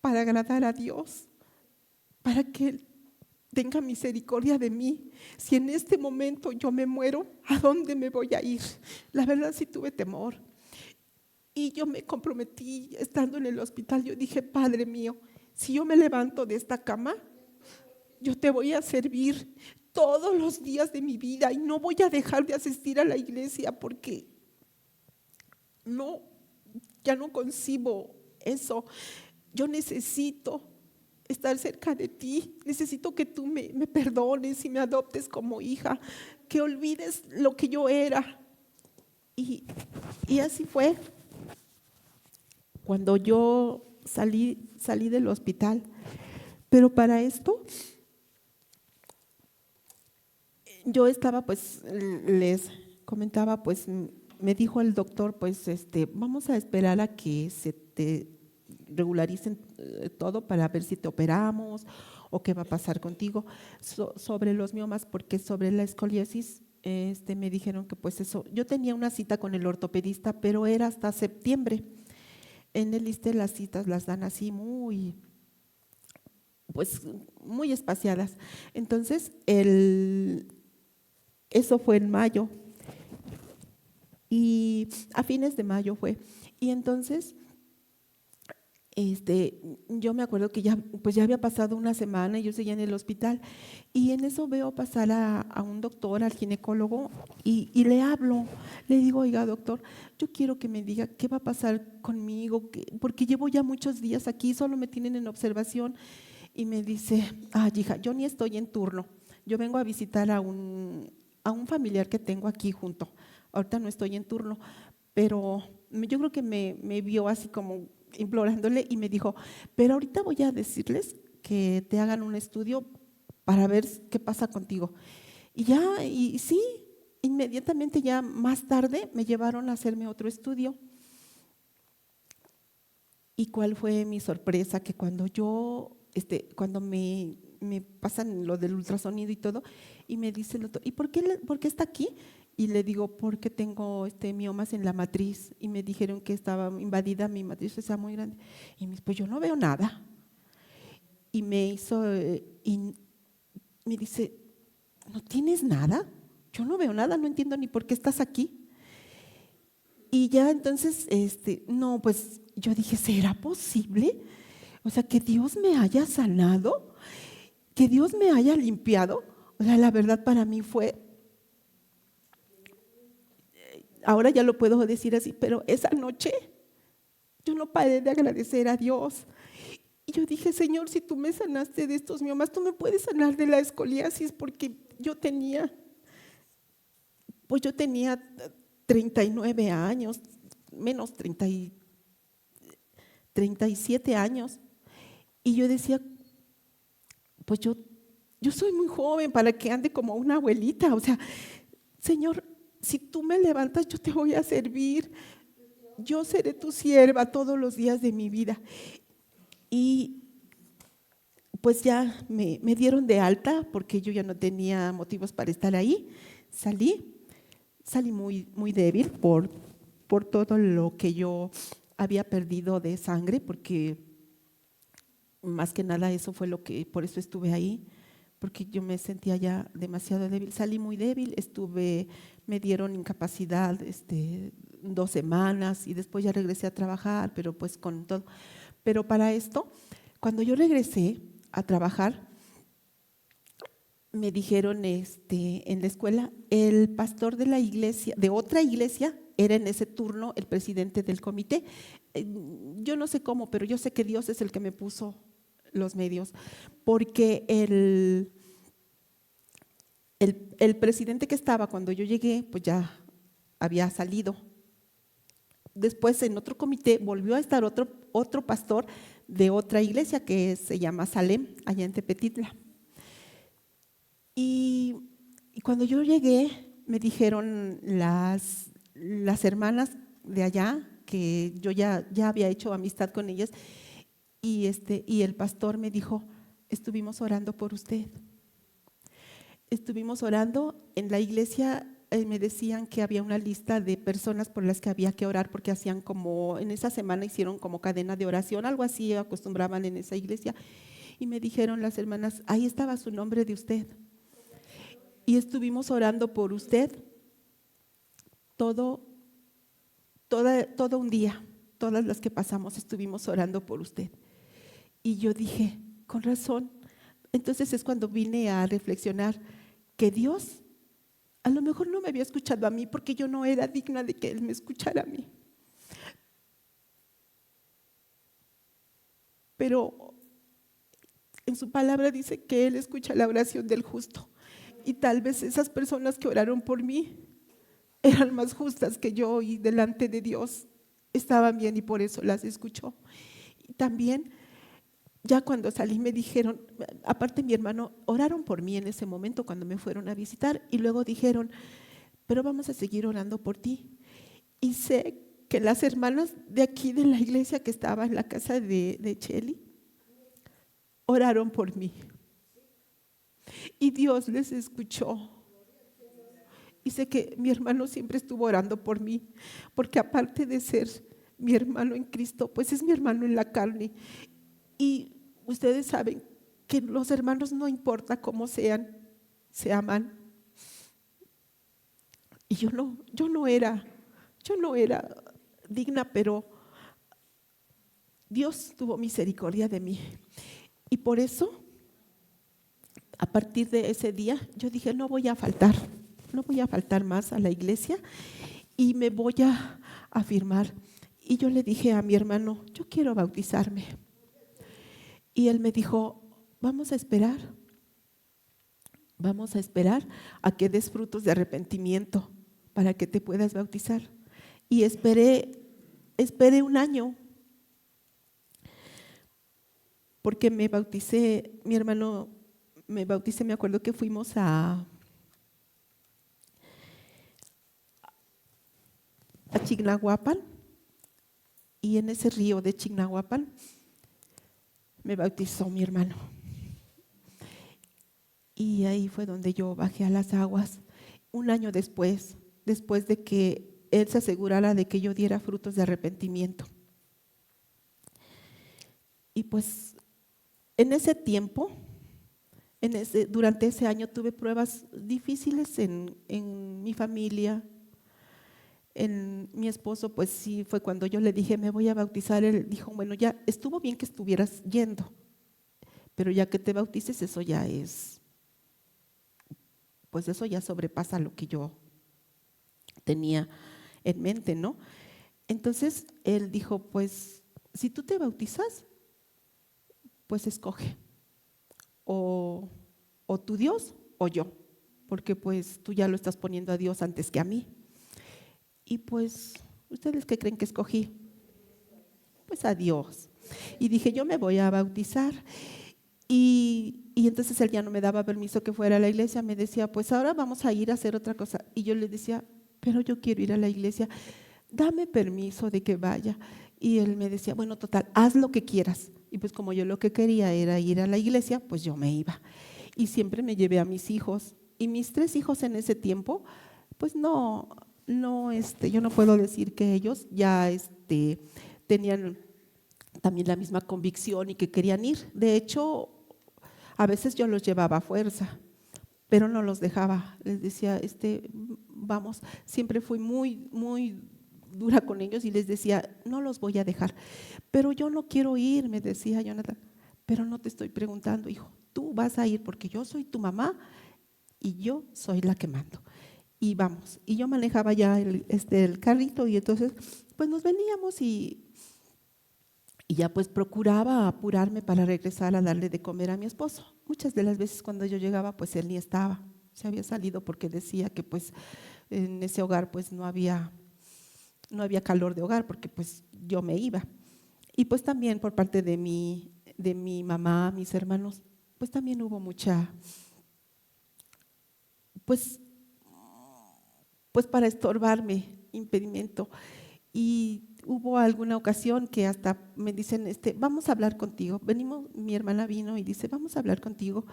para agradar a Dios? Para que Él tenga misericordia de mí. Si en este momento yo me muero, ¿a dónde me voy a ir? La verdad sí tuve temor. Y yo me comprometí estando en el hospital. Yo dije, Padre mío, si yo me levanto de esta cama, yo te voy a servir todos los días de mi vida y no voy a dejar de asistir a la iglesia porque ya no concibo eso. Yo necesito estar cerca de ti, necesito que tú me perdones y me adoptes como hija, que olvides lo que yo era. Y así fue. Cuando yo salí del hospital, pero para esto yo estaba, pues les comentaba, pues me dijo el doctor, pues vamos a esperar a que se te regularicen todo para ver si te operamos o qué va a pasar contigo. Sobre los miomas, porque sobre la escoliosis me dijeron que pues eso, yo tenía una cita con el ortopedista, pero era hasta septiembre. En el ISSSTE las citas las dan así muy espaciadas. Entonces, eso fue en mayo y a fines de mayo fue. Y entonces, yo me acuerdo que ya había pasado una semana y yo seguía en el hospital y en eso veo pasar a un doctor, al ginecólogo y le hablo, le digo, oiga doctor, yo quiero que me diga qué va a pasar conmigo, porque llevo ya muchos días aquí, solo me tienen en observación. Y me dice, hija, yo ni estoy en turno, yo vengo a visitar a un familiar que tengo aquí junto, ahorita no estoy en turno, pero yo creo que me vio así como implorándole y me dijo, pero ahorita voy a decirles que te hagan un estudio para ver qué pasa contigo. Y sí, inmediatamente ya más tarde me llevaron a hacerme otro estudio. ¿Y cuál fue mi sorpresa? Que cuando me pasan lo del ultrasonido y todo, y me dice el doctor, ¿y por qué está aquí? Y le digo, porque tengo miomas en la matriz, y me dijeron que estaba invadida mi matriz, o sea, muy grande. Y me dice, pues yo no veo nada. Y me dice, ¿no tienes nada? Yo no veo nada, no entiendo ni por qué estás aquí. Y ya entonces, no, pues yo dije, ¿será posible? O sea, que Dios me haya sanado, que Dios me haya limpiado. O sea, la verdad para mí fue ahora ya lo puedo decir así, pero esa noche yo no paré de agradecer a Dios. Y yo dije, Señor, si tú me sanaste de estos miomas, tú me puedes sanar de la escoliasis, porque yo tenía 39 años, menos 37 años. Y yo decía, pues yo soy muy joven para que ande como una abuelita. O sea, Señor, si tú me levantas, yo te voy a servir. Yo seré tu sierva todos los días de mi vida. Y pues ya me dieron de alta porque yo ya no tenía motivos para estar ahí. Salí muy, muy débil por todo lo que yo había perdido de sangre, porque más que nada eso fue por eso estuve ahí, porque yo me sentía ya demasiado débil. Salí muy débil, me dieron incapacidad 2 semanas y después ya regresé a trabajar, pero pues con todo. Pero para esto, cuando yo regresé a trabajar, me dijeron en la escuela, el pastor de la iglesia, de otra iglesia, era en ese turno el presidente del comité. Yo no sé cómo, pero yo sé que Dios es el que me puso los medios, porque el presidente que estaba cuando yo llegué, pues ya había salido. Después en otro comité volvió a estar otro pastor de otra iglesia que se llama Salem, allá en Tepetitla. Y cuando yo llegué, me dijeron las hermanas de allá, que yo ya había hecho amistad con ellas, y el pastor me dijo, estuvimos orando por usted. Estuvimos orando en la iglesia. Me decían que había una lista de personas por las que había que orar, porque hacían en esa semana hicieron como cadena de oración, algo así acostumbraban en esa iglesia. Y me dijeron las hermanas, ahí estaba su nombre de usted. Y estuvimos orando por usted todo un día. Todas las que pasamos estuvimos orando por usted. Y yo dije, con razón. Entonces es cuando vine a reflexionar que Dios a lo mejor no me había escuchado a mí, porque yo no era digna de que Él me escuchara a mí. Pero en su palabra dice que Él escucha la oración del justo. Y tal vez esas personas que oraron por mí eran más justas que yo, y delante de Dios estaban bien, y por eso las escuchó. Y también, ya cuando salí, me dijeron, aparte mi hermano, oraron por mí en ese momento cuando me fueron a visitar, y luego dijeron, pero vamos a seguir orando por ti. Y sé que las hermanas de aquí de la iglesia que estaba en la casa de Cheli oraron por mí, y Dios les escuchó. Y sé que mi hermano siempre estuvo orando por mí, porque aparte de ser mi hermano en Cristo, pues es mi hermano en la carne. Y ustedes saben que los hermanos, no importa cómo sean, se aman. Y yo no era digna, pero Dios tuvo misericordia de mí. Y por eso, a partir de ese día, yo dije, no voy a faltar más a la iglesia, y me voy a afirmar. Y yo le dije a mi hermano, yo quiero bautizarme. Y él me dijo, vamos a esperar a que des frutos de arrepentimiento para que te puedas bautizar. Y esperé 1 año, porque me bauticé, mi hermano, me bauticé. Me acuerdo que fuimos a Chignahuapan, y en ese río de Chignahuapan me bautizó mi hermano. Y ahí fue donde yo bajé a las aguas 1 año después de que él se asegurara de que yo diera frutos de arrepentimiento. Y pues en ese tiempo, durante ese año, tuve pruebas difíciles en mi familia. En mi esposo, pues sí, fue cuando yo le dije, me voy a bautizar. Él dijo, bueno, ya estuvo bien que estuvieras yendo, pero ya que te bautices, eso ya sobrepasa lo que yo tenía en mente, ¿no? Entonces él dijo, pues si tú te bautizas, pues escoge, o, o tu Dios o yo, porque pues tú ya lo estás poniendo a Dios antes que a mí. Y pues, ¿ustedes qué creen que escogí? Pues a Dios. Y dije, yo me voy a bautizar. Y entonces él ya no me daba permiso que fuera a la iglesia, me decía, pues ahora vamos a ir a hacer otra cosa. Y yo le decía, pero yo quiero ir a la iglesia, dame permiso de que vaya. Y él me decía, bueno, total, haz lo que quieras. Y pues como yo lo que quería era ir a la iglesia, pues yo me iba. Y siempre me llevé a mis hijos. Y mis 3 hijos en ese tiempo, pues yo no puedo decir que ellos ya tenían también la misma convicción y que querían ir. De hecho, a veces yo los llevaba a fuerza, pero no los dejaba. Les decía, vamos, siempre fui muy, muy dura con ellos y les decía, no los voy a dejar. Pero yo no quiero ir, me decía Jonathan. Pero no te estoy preguntando, hijo, tú vas a ir porque yo soy tu mamá y yo soy la que mando. Y vamos, y yo manejaba ya el carrito y entonces pues nos veníamos y ya pues procuraba apurarme para regresar a darle de comer a mi esposo. Muchas de las veces cuando yo llegaba pues él ni estaba, se había salido porque decía que pues en ese hogar pues no había calor de hogar porque pues yo me iba. Y pues también por parte de mi mamá, mis hermanos, pues también hubo mucha, pues, pues para estorbarme, impedimento. Y hubo alguna ocasión que hasta me dicen, vamos a hablar contigo. Venimos, mi hermana vino y dice, vamos a hablar contigo.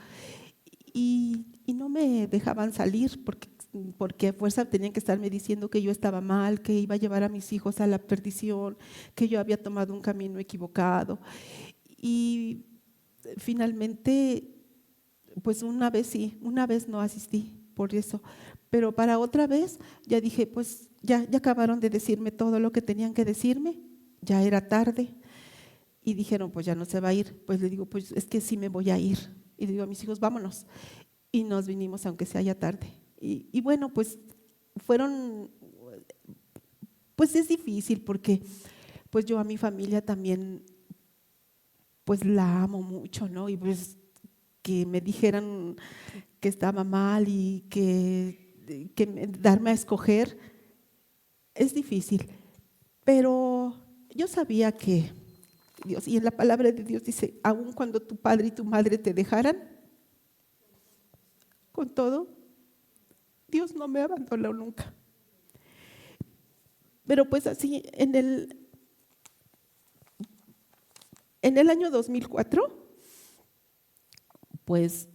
Y no me dejaban salir porque a fuerza tenían que estarme diciendo que yo estaba mal, que iba a llevar a mis hijos a la perdición, que yo había tomado un camino equivocado. Y finalmente, pues una vez sí, una vez no asistí por eso, pero para otra vez ya dije, pues ya acabaron de decirme todo lo que tenían que decirme, ya era tarde y dijeron, pues ya no se va a ir. Pues le digo, pues es que sí me voy a ir. Y le digo a mis hijos, vámonos. Y nos vinimos aunque sea ya tarde. Y bueno, pues fueron, pues es difícil porque pues yo a mi familia también pues la amo mucho, ¿no? Y pues que me dijeran que estaba mal y que darme a escoger es difícil, pero yo sabía que Dios, y en la palabra de Dios dice, aun cuando tu padre y tu madre te dejaran, con todo, Dios no me abandonó nunca. Pero pues así, en el año 2004, pues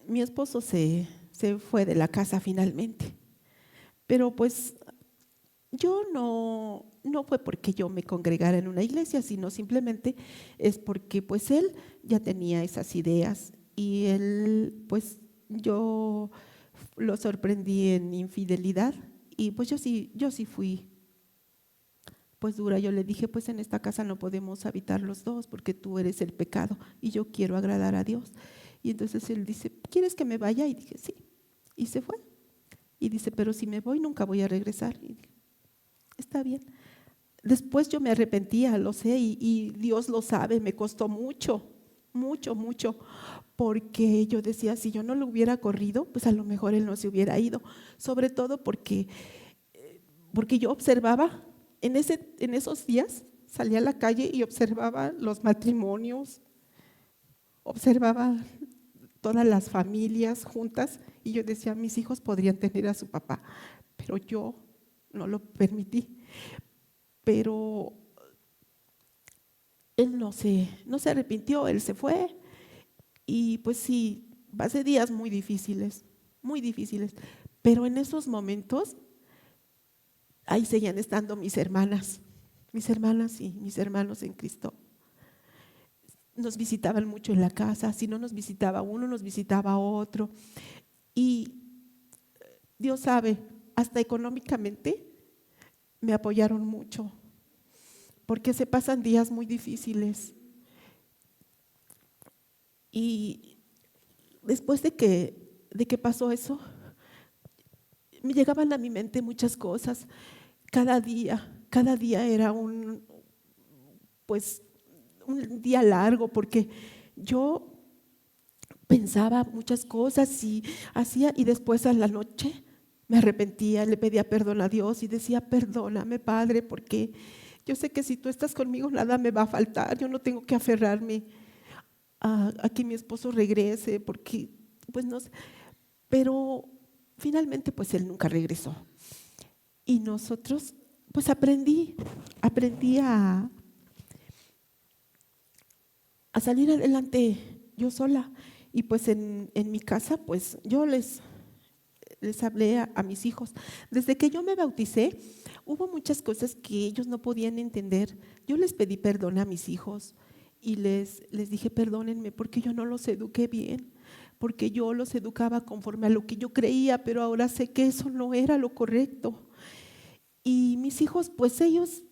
mi esposo se fue de la casa finalmente, pero pues yo no fue porque yo me congregara en una iglesia, sino simplemente es porque pues él ya tenía esas ideas y él, pues yo lo sorprendí en infidelidad y pues yo sí fui pues dura. Yo le dije, pues en esta casa no podemos habitar los dos porque tú eres el pecado y yo quiero agradar a Dios. Y entonces él dice, ¿quieres que me vaya? Y dije, sí. Y se fue. Y dice, pero si me voy nunca voy a regresar. Y dije, está bien. Después yo me arrepentía, lo sé, y Dios lo sabe, me costó mucho, mucho, mucho, porque yo decía, si yo no lo hubiera corrido, pues a lo mejor él no se hubiera ido, sobre todo porque yo observaba, en esos días salía a la calle y observaba los matrimonios, observaba todas las familias juntas, y yo decía, mis hijos podrían tener a su papá, pero yo no lo permití. Pero él no se arrepintió, él se fue y pues sí, pasé días muy difíciles, pero en esos momentos ahí seguían estando mis hermanas y mis hermanos en Cristo. Nos visitaban mucho en la casa, si no nos visitaba uno, nos visitaba otro. Y Dios sabe, hasta económicamente me apoyaron mucho, porque se pasan días muy difíciles. Y después de que pasó eso, me llegaban a mi mente muchas cosas. Cada día era pues, un día largo, porque yo pensaba muchas cosas y hacía, y después a la noche me arrepentía, le pedía perdón a Dios y decía: perdóname, Padre, porque yo sé que si tú estás conmigo nada me va a faltar, yo no tengo que aferrarme a que mi esposo regrese, porque pues no sé. Pero finalmente pues él nunca regresó. Y nosotros pues aprendí a salir adelante yo sola. Y pues en mi casa pues yo les hablé a mis hijos. Desde que yo me bauticé, hubo muchas cosas que ellos no podían entender. Yo les pedí perdón a mis hijos y les dije: perdónenme porque yo no los eduqué bien, porque yo los educaba conforme a lo que yo creía, pero ahora sé que eso no era lo correcto. Y mis hijos, pues ellos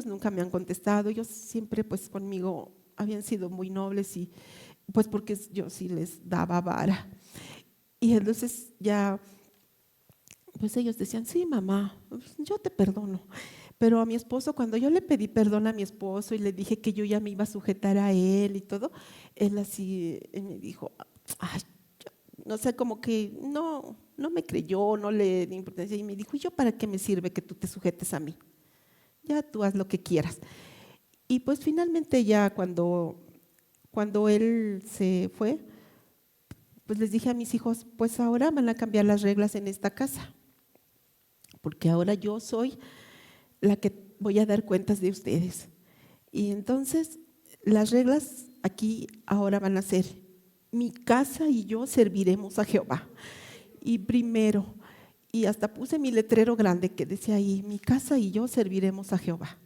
nunca me han contestado, ellos siempre pues conmigo habían sido muy nobles, y pues porque yo sí les daba vara. Y entonces ya, pues ellos decían: sí, mamá, pues, yo te perdono. Pero a mi esposo, cuando yo le pedí perdón a mi esposo y le dije que yo ya me iba a sujetar a él y todo, él así me dijo: ay, no sé, como que no me creyó, no le di importancia, y me dijo: ¿y yo para qué me sirve que tú te sujetes a mí? Ya tú haz lo que quieras. Y pues finalmente ya cuando él se fue, pues les dije a mis hijos: pues ahora van a cambiar las reglas en esta casa, porque ahora yo soy la que voy a dar cuentas de ustedes. Y entonces las reglas aquí ahora van a ser: mi casa y yo serviremos a Jehová. Y primero, y hasta puse mi letrero grande que decía ahí: mi casa y yo serviremos a Jehová.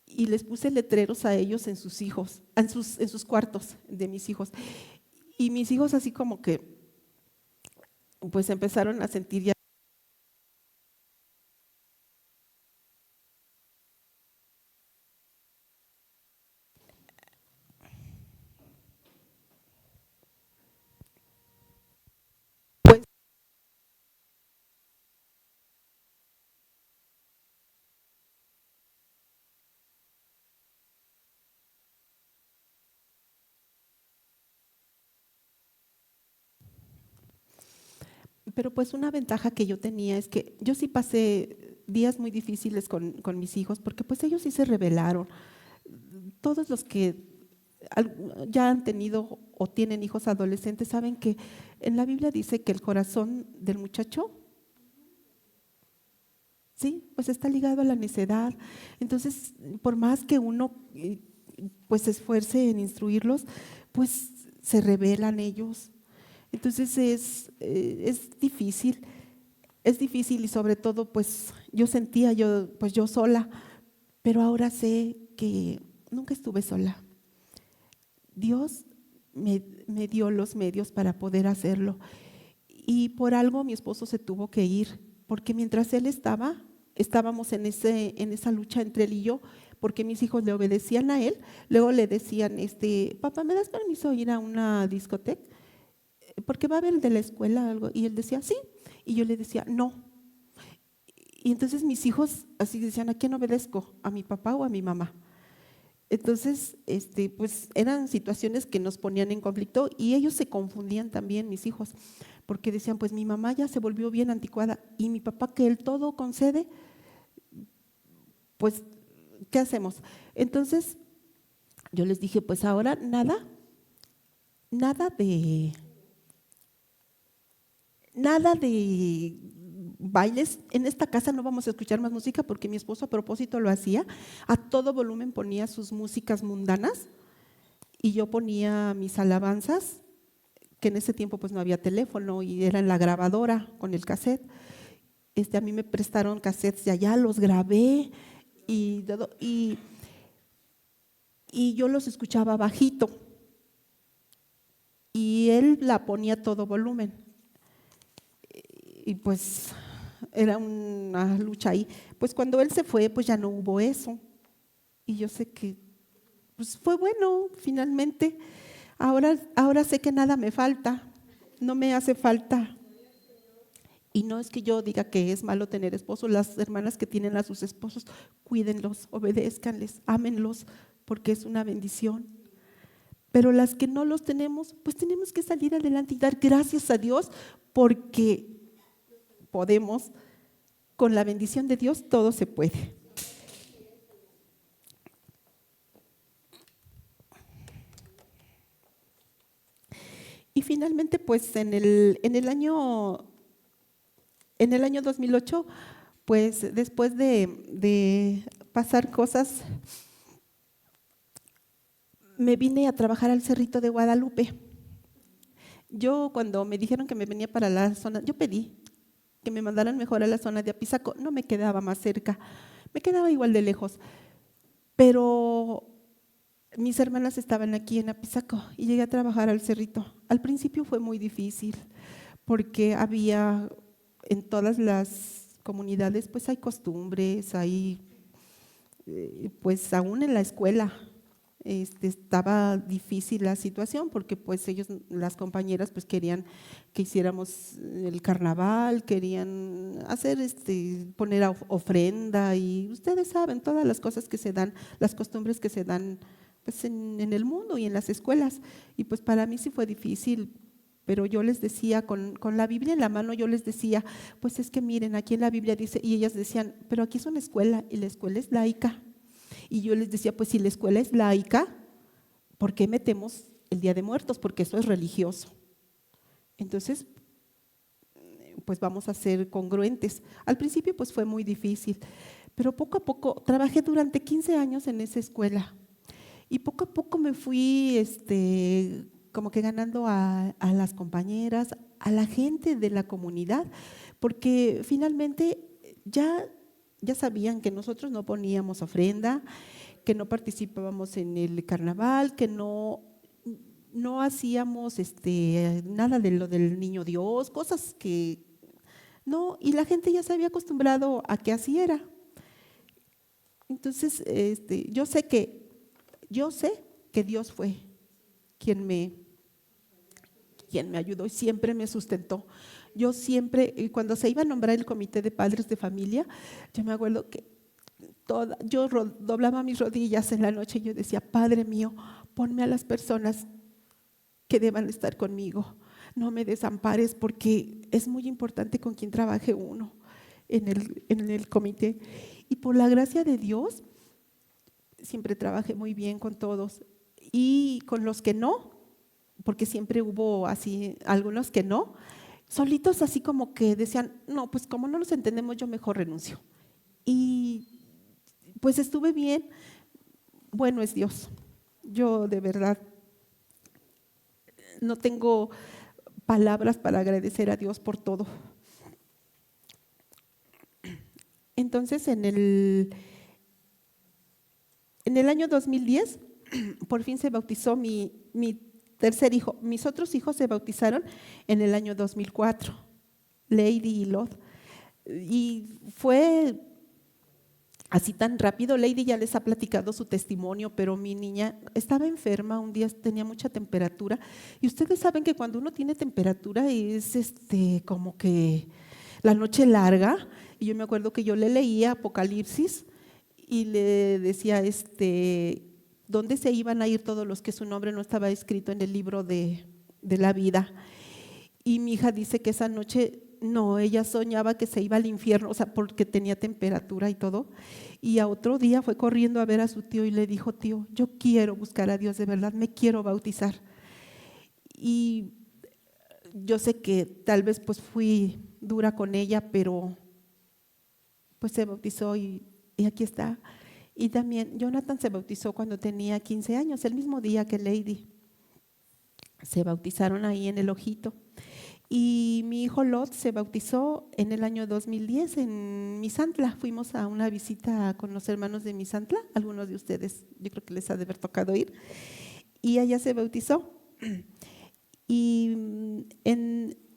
Y les puse letreros a ellos en sus hijos, en sus cuartos de mis hijos. Y mis hijos así como que pues empezaron a sentir ya. Pues, pero pues una ventaja que yo tenía es que yo sí pasé días muy difíciles con mis hijos, porque pues ellos sí se rebelaron. Todos los que ya han tenido o tienen hijos adolescentes saben que en la Biblia dice que el corazón del muchacho, sí, pues está ligado a la necedad. Entonces, por más que uno pues se esfuerce en instruirlos, pues se rebelan ellos. Entonces es difícil, y sobre todo pues yo sentía pues yo sola, pero ahora sé que nunca estuve sola. Dios me dio los medios para poder hacerlo. Y por algo mi esposo se tuvo que ir, porque mientras él estábamos en esa lucha entre él y yo, porque mis hijos le obedecían a él. Luego le decían: papá, ¿me das permiso ir a una discoteca? Porque va a haber de la escuela algo. Y él decía: sí. Y yo le decía: no. Y entonces mis hijos así decían: ¿a quién obedezco? ¿A mi papá o a mi mamá? Entonces, pues eran situaciones que nos ponían en conflicto, y ellos se confundían también, mis hijos, porque decían: pues mi mamá ya se volvió bien anticuada, y mi papá, que él todo concede, pues ¿qué hacemos? Entonces yo les dije: pues ahora nada de, nada de bailes. En esta casa no vamos a escuchar más música, porque mi esposo a propósito lo hacía. A todo volumen ponía sus músicas mundanas, y yo ponía mis alabanzas, que en ese tiempo pues no había teléfono y era en la grabadora con el cassette. A mí me prestaron cassettes de allá, los grabé, y, y yo los escuchaba bajito, y él la ponía a todo volumen. Y pues era una lucha ahí. Pues cuando él se fue, pues ya no hubo eso. Y yo sé que pues fue bueno finalmente. Ahora sé que nada me falta, no me hace falta. Y no es que yo diga que es malo tener esposos, las hermanas que tienen a sus esposos, cuídenlos, obedézcanles, ámenlos, porque es una bendición. Pero las que no los tenemos, pues tenemos que salir adelante y dar gracias a Dios, porque podemos, con la bendición de Dios, todo se puede. Y finalmente, pues en el año 2008, pues después de pasar cosas, me vine a trabajar al Cerrito de Guadalupe. Yo cuando me dijeron que me venía para la zona, yo pedí que me mandaran mejor a la zona de Apizaco, no me quedaba más cerca, me quedaba igual de lejos, pero mis hermanas estaban aquí en Apizaco y llegué a trabajar al Cerrito. Al principio fue muy difícil porque había en todas las comunidades, pues hay costumbres, hay, pues aún en la escuela estaba difícil la situación porque pues ellos, las compañeras, pues querían que hiciéramos el carnaval, querían hacer poner ofrenda y ustedes saben todas las cosas que se dan, las costumbres que se dan pues en el mundo y en las escuelas. Y pues para mí sí fue difícil, pero yo les decía, con la Biblia en la mano, yo les decía, pues es que miren, aquí en la Biblia dice, y ellas decían, pero aquí es una escuela y la escuela es laica. Y yo les decía, pues si la escuela es laica, ¿por qué metemos el Día de Muertos? Porque eso es religioso. Entonces, pues vamos a ser congruentes. Al principio pues fue muy difícil, pero poco a poco, trabajé durante 15 años en esa escuela y poco a poco me fui como que ganando a las compañeras, a la gente de la comunidad, porque finalmente ya sabían que nosotros no poníamos ofrenda, que no participábamos en el carnaval, que no hacíamos nada de lo del niño Dios, cosas que no, y la gente ya se había acostumbrado a que así era. Entonces, yo sé que Dios fue quien me ayudó y siempre me sustentó. Yo siempre, cuando se iba a nombrar el comité de padres de familia, yo me acuerdo que yo doblaba mis rodillas en la noche y yo decía, Padre mío, ponme a las personas que deban estar conmigo. No me desampares porque es muy importante con quien trabaje uno en el comité. Y por la gracia de Dios, siempre trabajé muy bien con todos. Y con los que no, porque siempre hubo así algunos que no, solitos así como que decían, no, pues como no nos entendemos, yo mejor renuncio. Y pues estuve bien, bueno es Dios. Yo de verdad no tengo palabras para agradecer a Dios por todo. Entonces en el año 2010, por fin se bautizó mi tercer hijo. Mis otros hijos se bautizaron en el año 2004, Lady y Lod. Y fue así tan rápido. Lady ya les ha platicado su testimonio, pero mi niña estaba enferma, un día tenía mucha temperatura. Y ustedes saben que cuando uno tiene temperatura es como que la noche larga. Y yo me acuerdo que yo le leía Apocalipsis y le decía, ¿dónde se iban a ir todos los que su nombre no estaba escrito en el libro de la vida? Y mi hija dice que esa noche, no, ella soñaba que se iba al infierno, o sea, porque tenía temperatura y todo. Y a otro día fue corriendo a ver a su tío y le dijo, tío, yo quiero buscar a Dios de verdad, me quiero bautizar. Y yo sé que tal vez pues fui dura con ella, pero pues se bautizó y aquí está. Y también Jonathan se bautizó cuando tenía 15 años, el mismo día que Lady. Se bautizaron ahí en el Ojito. Y mi hijo Lot se bautizó en el año 2010 en Misantla. Fuimos a una visita con los hermanos de Misantla, algunos de ustedes, yo creo que les ha de haber tocado ir, y allá se bautizó. Y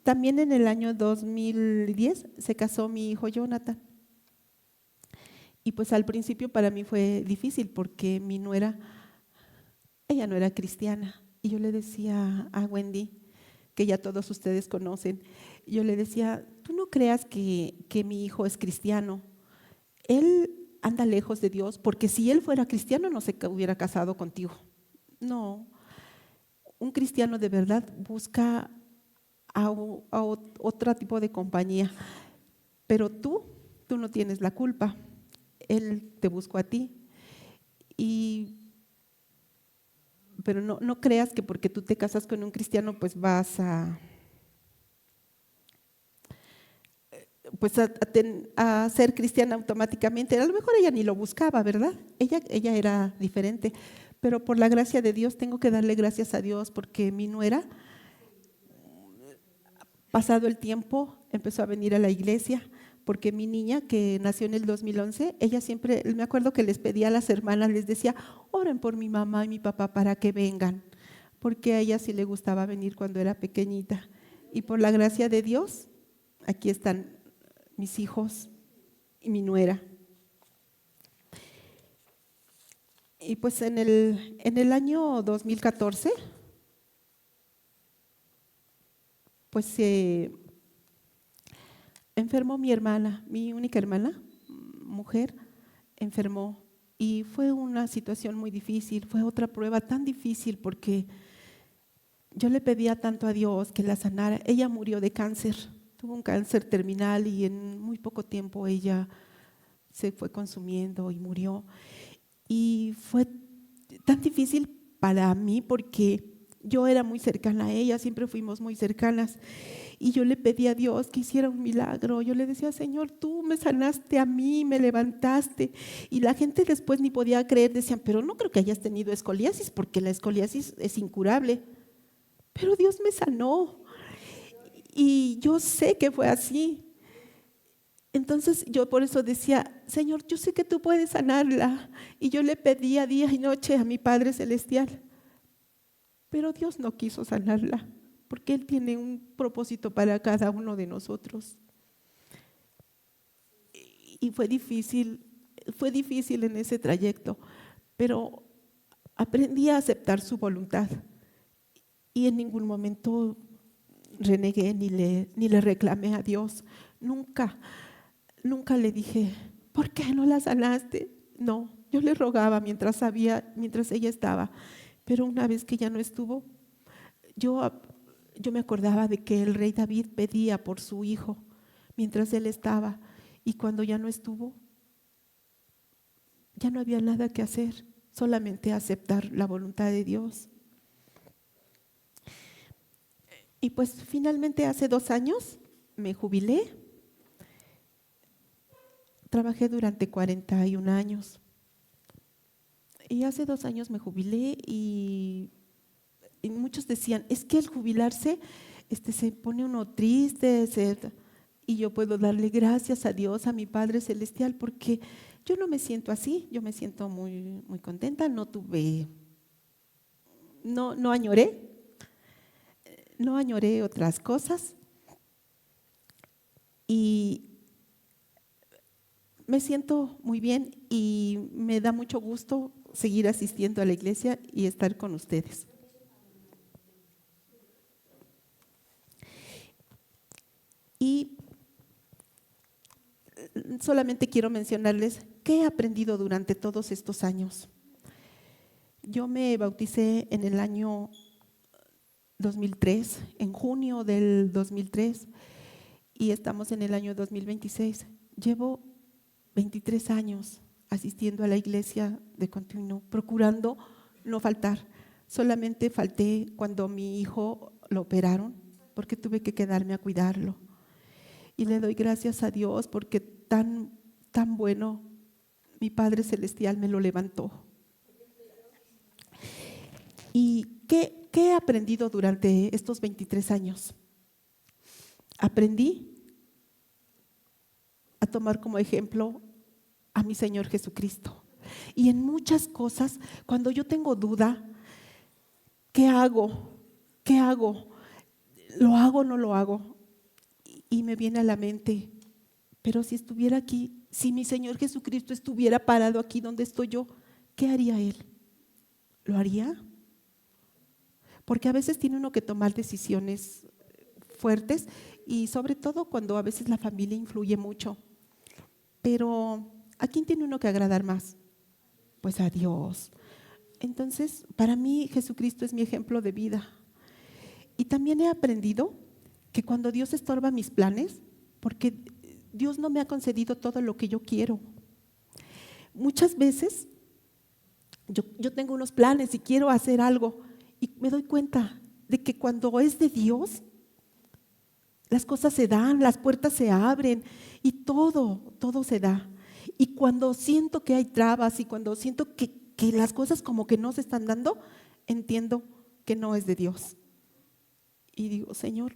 también en el año 2010 se casó mi hijo Jonathan. Y pues al principio para mí fue difícil porque mi nuera, ella no era cristiana. Y yo le decía a Wendy, que ya todos ustedes conocen, yo le decía, ¿tú no creas que mi hijo es cristiano. Él anda lejos de Dios, porque si él fuera cristiano no se hubiera casado contigo. No, un cristiano de verdad busca a otro tipo de compañía, pero tú no tienes la culpa. Él te buscó a ti. Pero no creas que porque tú te casas con un cristiano pues vas a ser cristiana automáticamente. A lo mejor ella ni lo buscaba, ¿verdad? Ella era diferente, pero por la gracia de Dios tengo que darle gracias a Dios porque mi nuera, pasado el tiempo, empezó a venir a la iglesia, porque mi niña que nació en el 2011, ella siempre, me acuerdo que les pedía a las hermanas, les decía, oren por mi mamá y mi papá para que vengan, porque a ella sí le gustaba venir cuando era pequeñita. Y por la gracia de Dios, aquí están mis hijos y mi nuera. Y pues en el año 2014, pues se enfermó mi hermana, mi única hermana, mujer, enfermó. Y fue una situación muy difícil, fue otra prueba tan difícil porque yo le pedía tanto a Dios que la sanara. Ella murió de cáncer, tuvo un cáncer terminal y en muy poco tiempo ella se fue consumiendo y murió. Y fue tan difícil para mí porque yo era muy cercana a ella, siempre fuimos muy cercanas. Y yo le pedí a Dios que hiciera un milagro. Yo le decía, Señor, tú me sanaste a mí, me levantaste. Y la gente después ni podía creer, decían, pero no creo que hayas tenido escoliasis, porque la escoliasis es incurable. Pero Dios me sanó. Y yo sé que fue así. Entonces yo por eso decía, Señor, yo sé que tú puedes sanarla. Y yo le pedía día y noche a mi Padre Celestial. Pero Dios no quiso sanarla, porque Él tiene un propósito para cada uno de nosotros. Y fue difícil en ese trayecto, pero aprendí a aceptar su voluntad. Y en ningún momento renegué ni le reclamé a Dios. Nunca le dije, ¿por qué no la sanaste? No, yo le rogaba mientras ella estaba. Pero una vez que ya no estuvo, yo me acordaba de que el rey David pedía por su hijo mientras él estaba. Y cuando ya no estuvo, ya no había nada que hacer, solamente aceptar la voluntad de Dios. Y pues finalmente hace 2 años me jubilé. Trabajé durante 41 años. Y hace 2 años me jubilé y muchos decían, es que al jubilarse se pone uno triste, y yo puedo darle gracias a Dios, a mi Padre Celestial, porque yo no me siento así, yo me siento muy, muy contenta, no añoré otras cosas y me siento muy bien y me da mucho gusto seguir asistiendo a la iglesia y estar con ustedes. Y solamente quiero mencionarles qué he aprendido durante todos estos años. Yo me bauticé en el año 2003, en junio del 2003, y estamos en el año 2026. Llevo 23 años asistiendo a la iglesia de continuo, procurando no faltar. Solamente falté cuando mi hijo lo operaron, porque tuve que quedarme a cuidarlo. Y le doy gracias a Dios porque tan bueno mi Padre Celestial me lo levantó. ¿Y qué he aprendido durante estos 23 años? Aprendí a tomar como ejemplo a mi Señor Jesucristo. Y en muchas cosas, cuando yo tengo duda, ¿qué hago? ¿Qué hago? ¿Lo hago o no lo hago? Y me viene a la mente, pero si estuviera aquí, si mi Señor Jesucristo estuviera parado aquí donde estoy yo, ¿qué haría Él? ¿Lo haría? Porque a veces tiene uno que tomar decisiones fuertes y sobre todo cuando a veces la familia influye mucho. Pero ¿a quién tiene uno que agradar más? Pues a Dios. Entonces, para mí Jesucristo es mi ejemplo de vida. Y también he aprendido que cuando Dios estorba mis planes, porque Dios no me ha concedido todo lo que yo quiero. Muchas veces yo tengo unos planes y quiero hacer algo y me doy cuenta de que cuando es de Dios, las cosas se dan, las puertas se abren y todo se da. Y cuando siento que hay trabas y cuando siento que las cosas como que no se están dando, entiendo que no es de Dios. Y digo, Señor,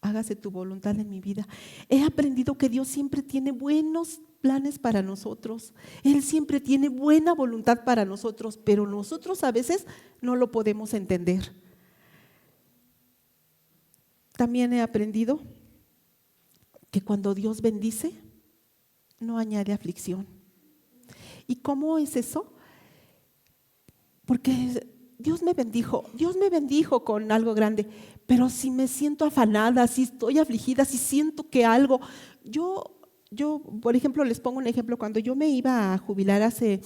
hágase tu voluntad en mi vida. He aprendido que Dios siempre tiene buenos planes para nosotros. Él siempre tiene buena voluntad para nosotros, pero nosotros a veces no lo podemos entender. También he aprendido que cuando Dios bendice, no añade aflicción. ¿Y cómo es eso? Porque Dios me bendijo con algo grande, pero si me siento afanada, si estoy afligida, si siento que algo, yo, por ejemplo, les pongo un ejemplo, cuando yo me iba a jubilar hace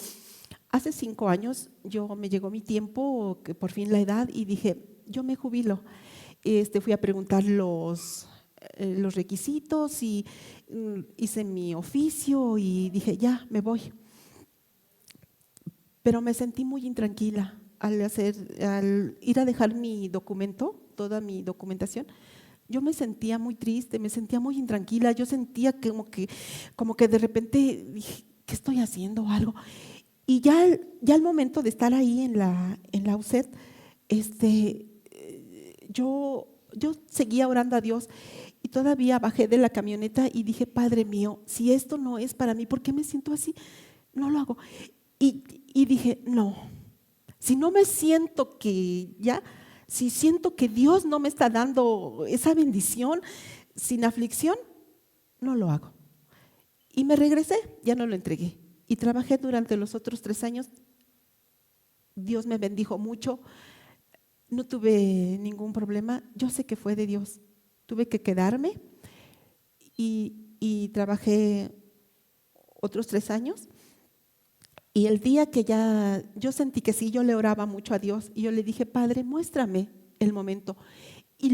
5 años, me llegó mi tiempo, que por fin la edad, y dije, yo me jubilo. Fui a preguntar los requisitos y hice mi oficio y dije, ya, me voy. Pero me sentí muy intranquila al ir a dejar mi documento, toda mi documentación. Yo me sentía muy triste, me sentía muy intranquila, yo sentía como que de repente dije, ¿qué estoy haciendo? Algo. Y ya al momento de estar ahí en la UCED, yo seguía orando a Dios y todavía bajé de la camioneta y dije, Padre mío, si esto no es para mí, ¿por qué me siento así? No lo hago. Y dije, no, si no me siento si siento que Dios no me está dando esa bendición sin aflicción, no lo hago. Y me regresé, ya no lo entregué. Y trabajé durante los otros 3 años. Dios me bendijo mucho, no tuve ningún problema. Yo sé que fue de Dios. Tuve que quedarme y trabajé otros 3 años. Y el día que yo sentí que sí, yo le oraba mucho a Dios y yo le dije, Padre, muéstrame el momento. Y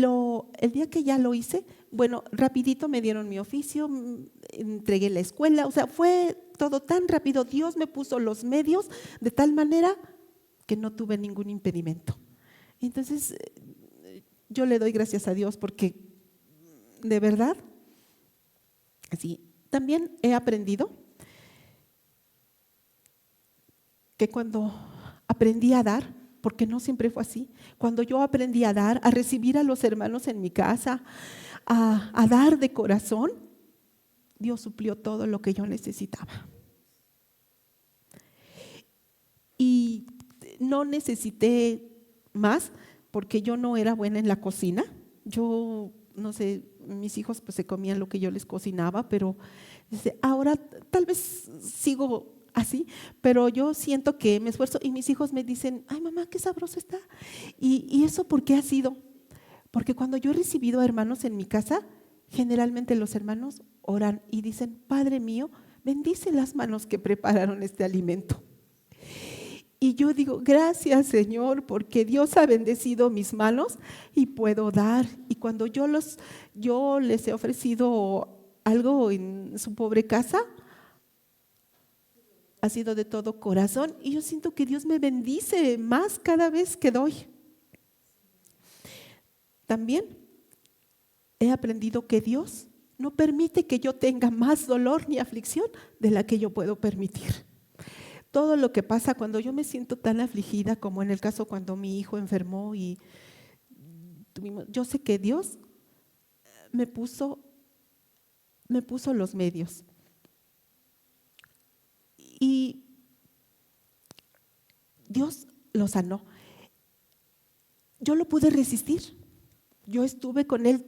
el día que ya lo hice, bueno, rapidito me dieron mi oficio, entregué la escuela, o sea, fue todo tan rápido. Dios me puso los medios de tal manera que no tuve ningún impedimento. Entonces, yo le doy gracias a Dios porque de verdad, sí, también he aprendido que cuando aprendí a dar, porque no siempre fue así, cuando yo aprendí a dar, a recibir a los hermanos en mi casa, a dar de corazón, Dios suplió todo lo que yo necesitaba. Y no necesité más porque yo no era buena en la cocina. Yo, no sé, mis hijos pues se comían lo que yo les cocinaba, pero ahora tal vez sigo así, pero yo siento que me esfuerzo y mis hijos me dicen, ay mamá, qué sabroso está. ¿Y eso por qué ha sido? Porque cuando yo he recibido a hermanos en mi casa, generalmente los hermanos oran y dicen, Padre mío, bendice las manos que prepararon este alimento. Y yo digo, gracias Señor, porque Dios ha bendecido mis manos y puedo dar. Y cuando yo les he ofrecido algo en su pobre casa, ha sido de todo corazón y yo siento que Dios me bendice más cada vez que doy. También he aprendido que Dios no permite que yo tenga más dolor ni aflicción de la que yo puedo permitir. Todo lo que pasa cuando yo me siento tan afligida, como en el caso cuando mi hijo enfermó yo sé que Dios me puso los medios. Y Dios lo sanó. Yo lo pude resistir. Yo estuve con él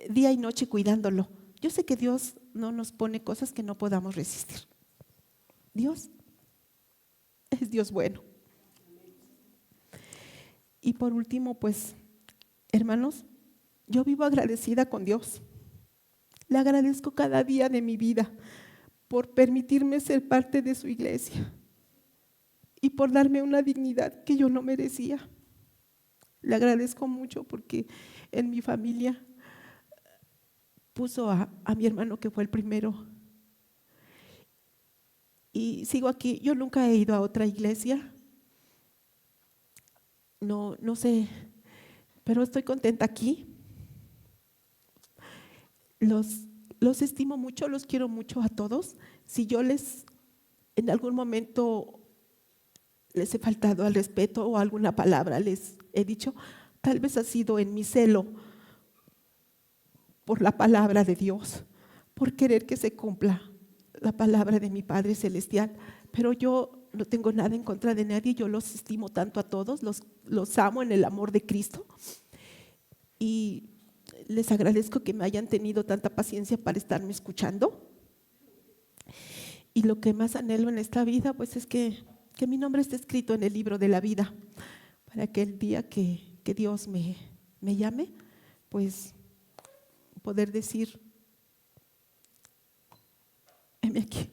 día y noche cuidándolo. Yo sé que Dios no nos pone cosas que no podamos resistir. Dios es Dios bueno. Y por último, pues, hermanos, Yo vivo agradecida con Dios. Le agradezco cada día de mi vida por permitirme ser parte de su iglesia y por darme una dignidad que yo no merecía. Le agradezco mucho porque en mi familia puso a mi hermano, que fue el primero. Y sigo aquí. Yo nunca he ido a otra iglesia. No sé, pero estoy contenta aquí. Los estimo mucho, los quiero mucho a todos. Si yo en algún momento les he faltado al respeto o alguna palabra les he dicho, tal vez ha sido en mi celo por la palabra de Dios, por querer que se cumpla la palabra de mi Padre Celestial. Pero yo no tengo nada en contra de nadie, yo los estimo tanto a todos, los amo en el amor de Cristo. Y les agradezco que me hayan tenido tanta paciencia para estarme escuchando. Y lo que más anhelo en esta vida, pues es que mi nombre esté escrito en el libro de la vida, para que el día que Dios me llame, pues poder decir, heme aquí.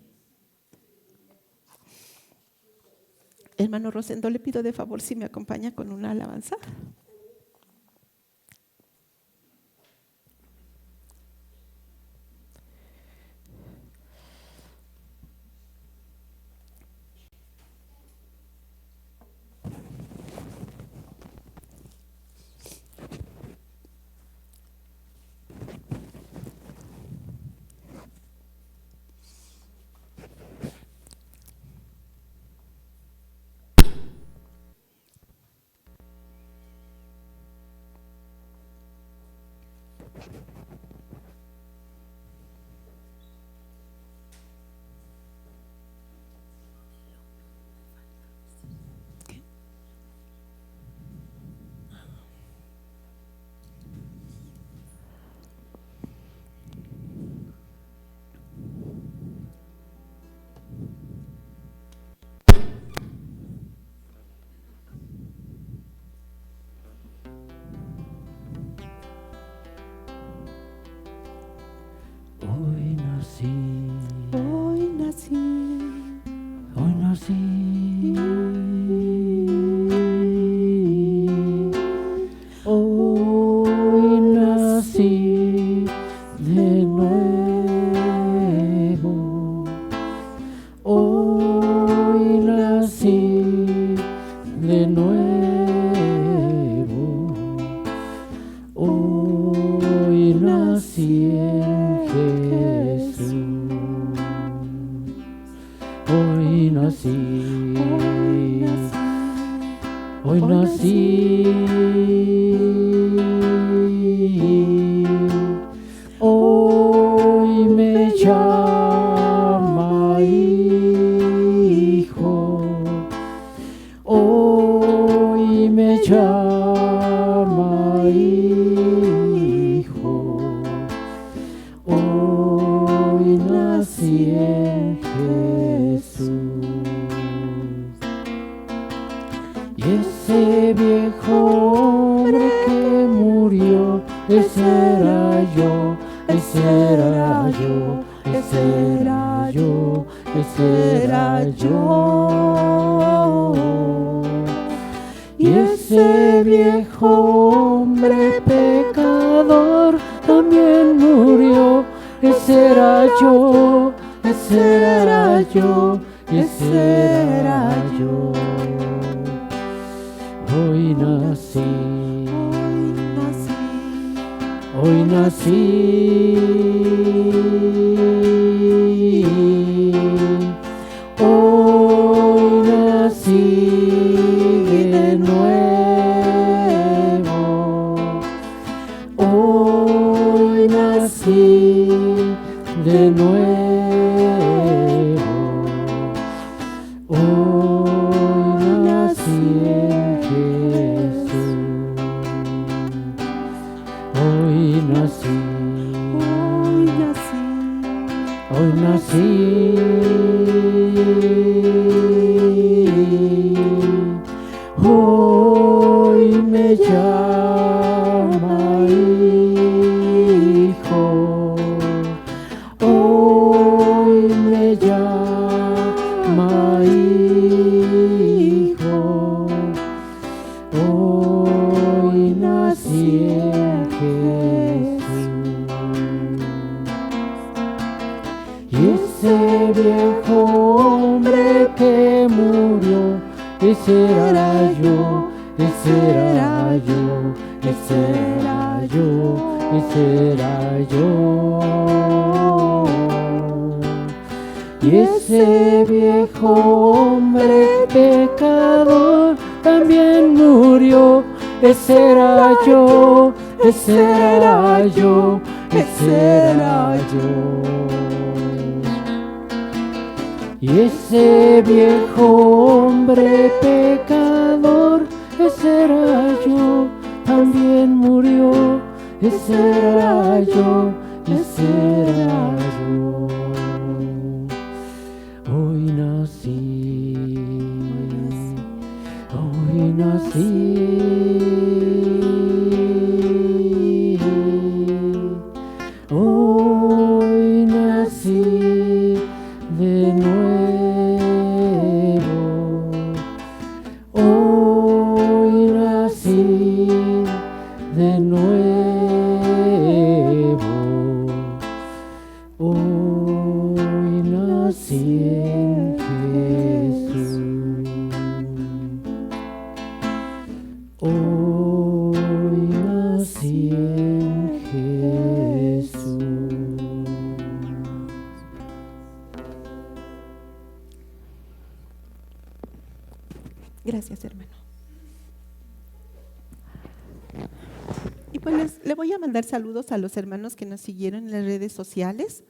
Hermano Rosendo, le pido de favor si me acompaña con una alabanza. Hoy nací, Hoy nací, hoy nací, hoy nací de nuevo, hoy nací de nuevo, hoy nací en Jesús. Hoy nací, hoy nací, hoy me llama hijo, hoy me llama hijo, hoy nací en Jesús. Y ese viejo hombre que murió, ese era yo, ese era yo, ese era yo, ese era yo. Y ese viejo hombre pecador también murió, ese era yo, ese era yo, ese era yo. Hoy nací, hoy nací, hoy nací de nuevo, hoy nací de nuevo, hoy nací en Jesús. Hoy nací, hoy nací, hoy me llama nací en Jesús. Y ese viejo hombre que murió, ese era yo, ese era yo, ese era yo, ese era yo. Y ese viejo hombre pecador también murió, ese era yo, ese era yo, ese era yo. Y ese viejo hombre pecador, ese era yo, también murió, ese era yo, ese era yo. Hoy nací, hoy nací, hoy nací de nuevo, hoy nací de nuevo, hoy nací en Jesús, hoy nací en Jesús. Gracias, hermano. Y pues le voy a mandar saludos a los hermanos que nos siguieron en las redes sociales.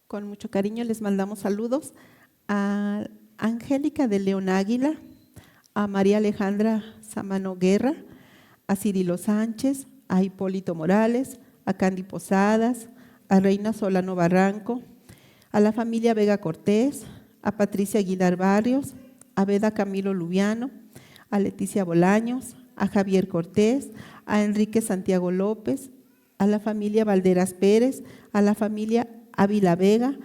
Con mucho cariño les mandamos saludos a Angélica de León Águila, a María Alejandra Samano Guerra, a Cirilo Sánchez, a Hipólito Morales, a Candy Posadas, a Reina Solano Barranco, a la familia Vega Cortés, a Patricia Aguilar Barrios, a Beda Camilo Lubiano, a Leticia Bolaños, a Javier Cortés, a Enrique Santiago López, a la familia Valderas Pérez, a la familia Ávila Vega,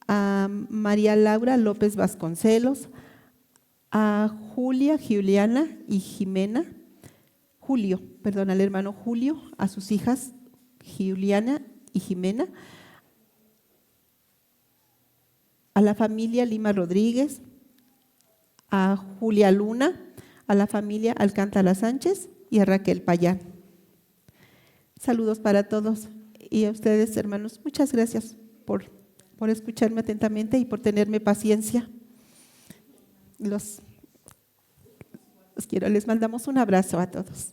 a María Laura López Vasconcelos, a Juliana y Jimena, al hermano Julio, a sus hijas Juliana y Jimena, a la familia Lima Rodríguez, a Julia Luna, a la familia Alcántara Sánchez y a Raquel Payán. Saludos para todos y a ustedes, hermanos. Muchas gracias por escucharme atentamente y por tenerme paciencia. Los quiero, les mandamos un abrazo a todos.